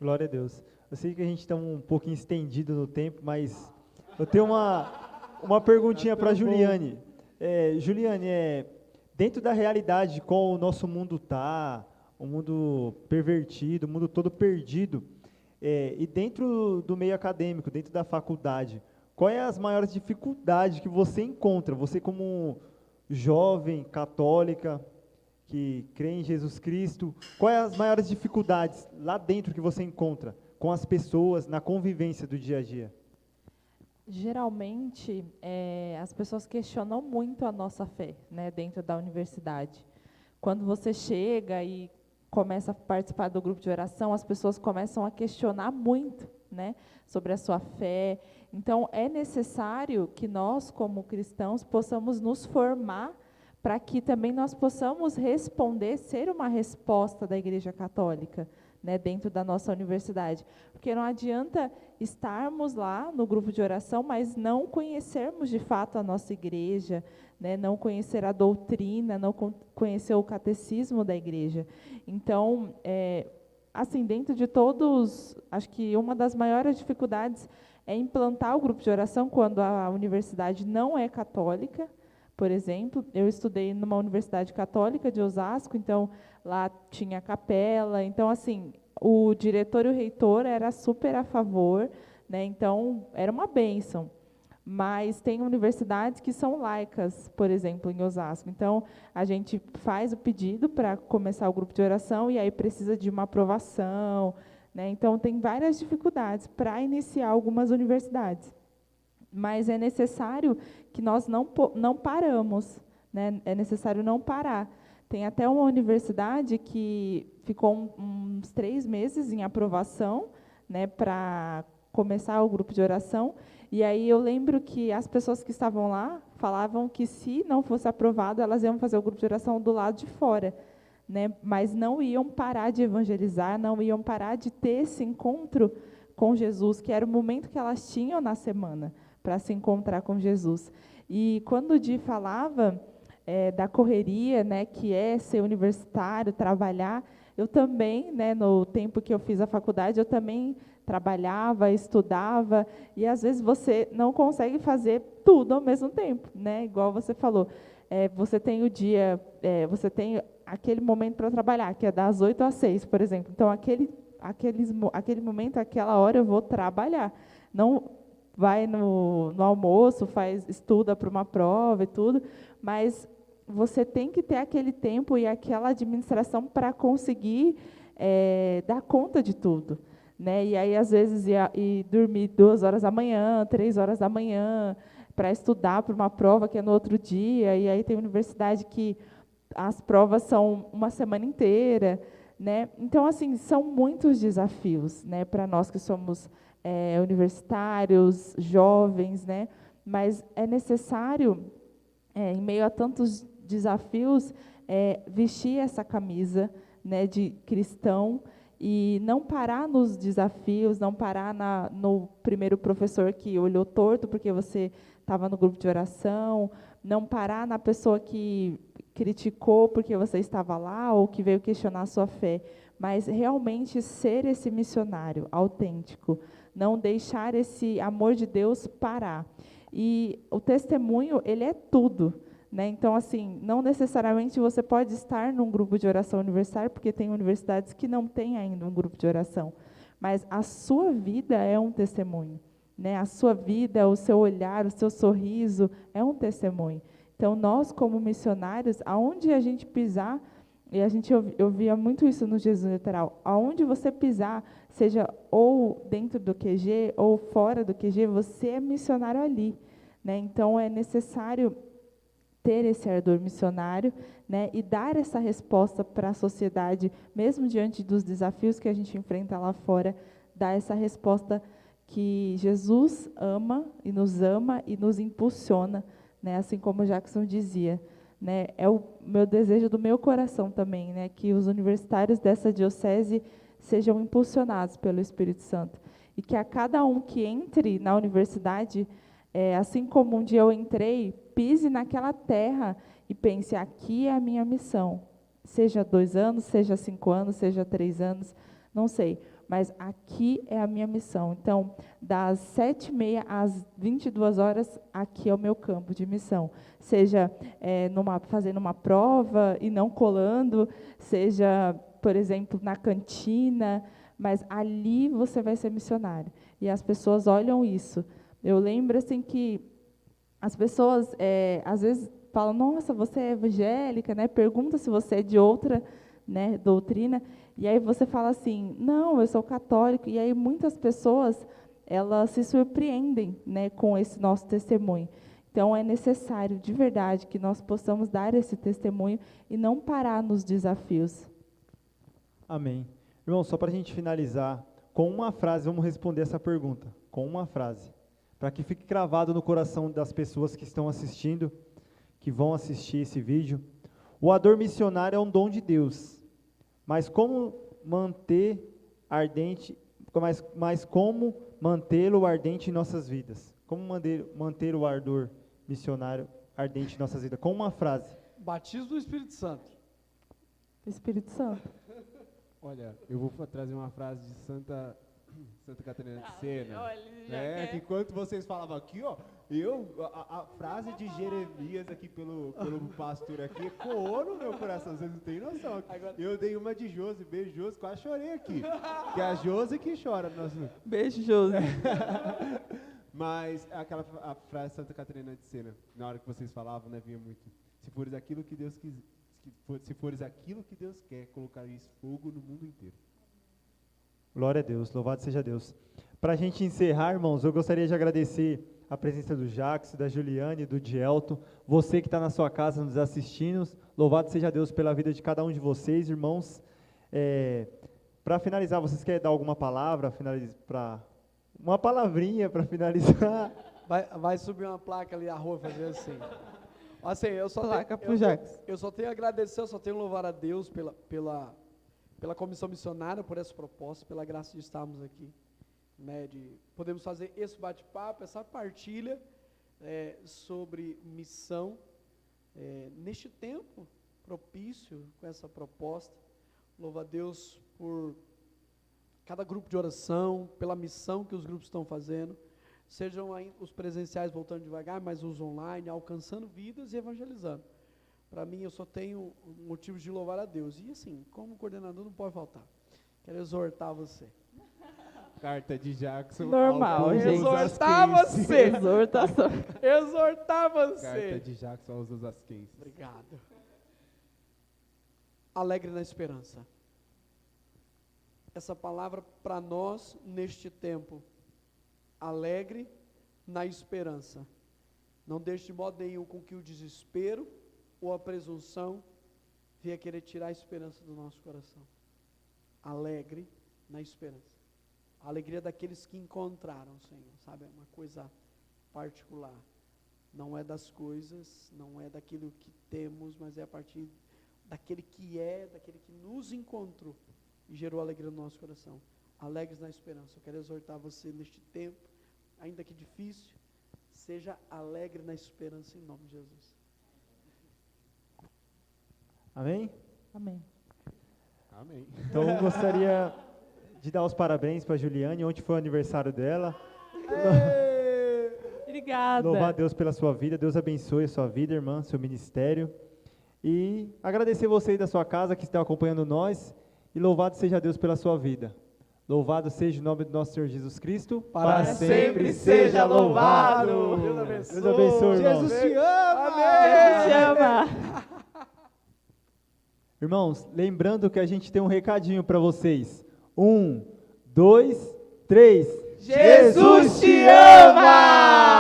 Glória a Deus. Eu sei que a gente está um pouquinho estendido no tempo, mas eu tenho uma perguntinha para a Juliane. Juliane, dentro da realidade de como o nosso mundo está, o mundo pervertido, o mundo todo perdido, e dentro do meio acadêmico, dentro da faculdade, quais as maiores dificuldades que você encontra? Você como jovem católica, que crê em Jesus Cristo, quais as maiores dificuldades lá dentro que você encontra com as pessoas, na convivência do dia a dia? Geralmente, as pessoas questionam muito a nossa fé, né, dentro da universidade. Quando você chega e começa a participar do grupo de oração, as pessoas começam a questionar muito, né, sobre a sua fé. Então, é necessário que nós, como cristãos, possamos nos formar para que também nós possamos responder, ser uma resposta da Igreja Católica, né, dentro da nossa universidade. Porque não adianta estarmos lá no grupo de oração, mas não conhecermos de fato a nossa igreja, né, não conhecer a doutrina, não conhecer o catecismo da igreja. Então, assim, dentro de todos, acho que uma das maiores dificuldades é implantar o grupo de oração quando a universidade não é católica. Por exemplo, eu estudei numa universidade católica de Osasco, então lá tinha capela, então assim, o diretor e o reitor era super a favor, né, então era uma bênção. Mas tem universidades que são laicas, por exemplo, em Osasco. Então, a gente faz o pedido para começar o grupo de oração e aí precisa de uma aprovação, né? Então, tem várias dificuldades para iniciar algumas universidades. Mas é necessário que nós não paramos, né? É necessário não parar. Tem até uma universidade que ficou uns 3 meses em aprovação, né, para começar o grupo de oração, e aí eu lembro que as pessoas que estavam lá falavam que se não fosse aprovado, elas iam fazer o grupo de oração do lado de fora, né? Mas não iam parar de evangelizar, não iam parar de ter esse encontro com Jesus, que era o momento que elas tinham na semana para se encontrar com Jesus. E quando o Di falava da correria, né, que é ser universitário, trabalhar, eu também, né, no tempo que eu fiz a faculdade, eu também trabalhava, estudava, e às vezes você não consegue fazer tudo ao mesmo tempo, né? Igual você falou, você tem o dia, você tem aquele momento para trabalhar, que é das 8 às 6, por exemplo. Então, aquele momento, aquela hora eu vou trabalhar. Não vai no almoço, estuda para uma prova e tudo, mas você tem que ter aquele tempo e aquela administração para conseguir dar conta de tudo, né? E aí, às vezes, ir dormir 2 horas da manhã, 3 horas da manhã, para estudar para uma prova que é no outro dia, e aí tem universidade que as provas são uma semana inteira, né? Então, assim, são muitos desafios, né, para nós que somos universitários, jovens, né? Mas é necessário, em meio a tantos desafios, vestir essa camisa, né, de cristão e não parar nos desafios, não parar no primeiro professor que olhou torto porque você estava no grupo de oração, não parar na pessoa que criticou porque você estava lá ou que veio questionar a sua fé, mas realmente ser esse missionário autêntico, não deixar esse amor de Deus parar. E o testemunho, ele é tudo, né? Então, assim, não necessariamente você pode estar num grupo de oração universitário, porque tem universidades que não têm ainda um grupo de oração, mas a sua vida é um testemunho, né? A sua vida, o seu olhar, o seu sorriso é um testemunho. Então, nós, como missionários, aonde a gente pisar, e eu via muito isso no Jesus Literal, aonde você pisar, seja ou dentro do QG ou fora do QG, você é missionário ali, né? Então, é necessário ter esse ardor missionário, né, e dar essa resposta para a sociedade, mesmo diante dos desafios que a gente enfrenta lá fora, dar essa resposta que Jesus ama e nos impulsiona, né, assim como o Jackson dizia, né, é o meu desejo do meu coração também, né, que os universitários dessa diocese sejam impulsionados pelo Espírito Santo e que a cada um que entre na universidade, assim como um dia eu entrei, pise naquela terra e pense, aqui é a minha missão, seja 2 anos, seja 5 anos, seja 3 anos, não sei, mas aqui é a minha missão. Então, das 7h30 às 22 horas, aqui é o meu campo de missão. Seja fazendo uma prova e não colando, seja, por exemplo, na cantina, mas ali você vai ser missionário. E as pessoas olham isso. Eu lembro assim que as pessoas, às vezes, falam, nossa, você é evangélica, né? Pergunta se você é de outra, né, doutrina, e aí você fala assim, não, eu sou católico, e aí muitas pessoas, elas se surpreendem, né, com esse nosso testemunho. Então, é necessário, de verdade, que nós possamos dar esse testemunho e não parar nos desafios. Amém. Irmão, só para a gente finalizar, com uma frase, vamos responder essa pergunta, com uma frase, para que fique gravado no coração das pessoas que estão assistindo, que vão assistir esse vídeo. O ardor missionário é um dom de Deus, mas como como mantê-lo ardente em nossas vidas? Como manter o ardor missionário ardente em nossas vidas? Com uma frase. Batismo do Espírito Santo. Espírito Santo. Olha, eu vou trazer uma frase de Santa Catarina de Sena, né? Que enquanto vocês falavam aqui, ó, a frase de Jeremias aqui pelo pastor aqui ecoou no meu coração, vocês não têm noção. Eu dei uma de Josi, beijo Josi, quase chorei aqui, que é a Josi que chora. Beijo, Josi. Mas a frase de Santa Catarina de Sena, na hora que vocês falavam, né, vinha muito, se fores aquilo que Deus quer, colocareis fogo no mundo inteiro. Glória a Deus, louvado seja Deus. Para a gente encerrar, irmãos, eu gostaria de agradecer a presença do Jax, da Juliane, do Dielton, você que está na sua casa nos assistindo, louvado seja Deus pela vida de cada um de vocês, irmãos. Para finalizar, vocês querem dar alguma palavra, uma palavrinha para finalizar? Vai subir uma placa ali, a rua, fazer assim. Assim, Placa pro Jacques. eu só tenho a agradecer, eu só tenho a louvar a Deus pela comissão missionária, por essa proposta, pela graça de estarmos aqui, né, de podemos fazer esse bate-papo, essa partilha sobre missão, neste tempo propício, com essa proposta. Louvo a Deus por cada grupo de oração, pela missão que os grupos estão fazendo, sejam aí os presenciais voltando devagar, mas os online, alcançando vidas e evangelizando. Para mim, eu só tenho motivos de louvar a Deus. E assim, como coordenador, não pode faltar. Quero exortar você. Carta de Jackson. Normal, ao gente. Exortar você. Exortação. Exortar você. Carta de Jackson aos Osasquenses. Obrigado. Alegre na esperança. Essa palavra para nós neste tempo. Alegre na esperança. Não deixe de modo nenhum com que o desespero ou a presunção venha querer tirar a esperança do nosso coração. Alegre na esperança. A alegria daqueles que encontraram o Senhor, sabe? É uma coisa particular. Não é das coisas, não é daquilo que temos, mas é a partir daquele que daquele que nos encontrou e gerou alegria no nosso coração. Alegres na esperança. Eu quero exortar você neste tempo, ainda que difícil, seja alegre na esperança em nome de Jesus. Amém? Amém. Amém. Então eu gostaria de dar os parabéns para a Juliane, ontem foi o aniversário dela. Obrigada. Louvar a Deus pela sua vida, Deus abençoe a sua vida, irmã, seu ministério. E agradecer você aí da sua casa que está acompanhando nós, e louvado seja Deus pela sua vida. Louvado seja o nome do nosso Senhor Jesus Cristo. Para sempre seja louvado. Deus abençoe. Deus abençoe, irmãos. Jesus te ama. Deus te ama. Irmãos, lembrando que a gente tem um recadinho para vocês. 1, 2, 3. Jesus te ama!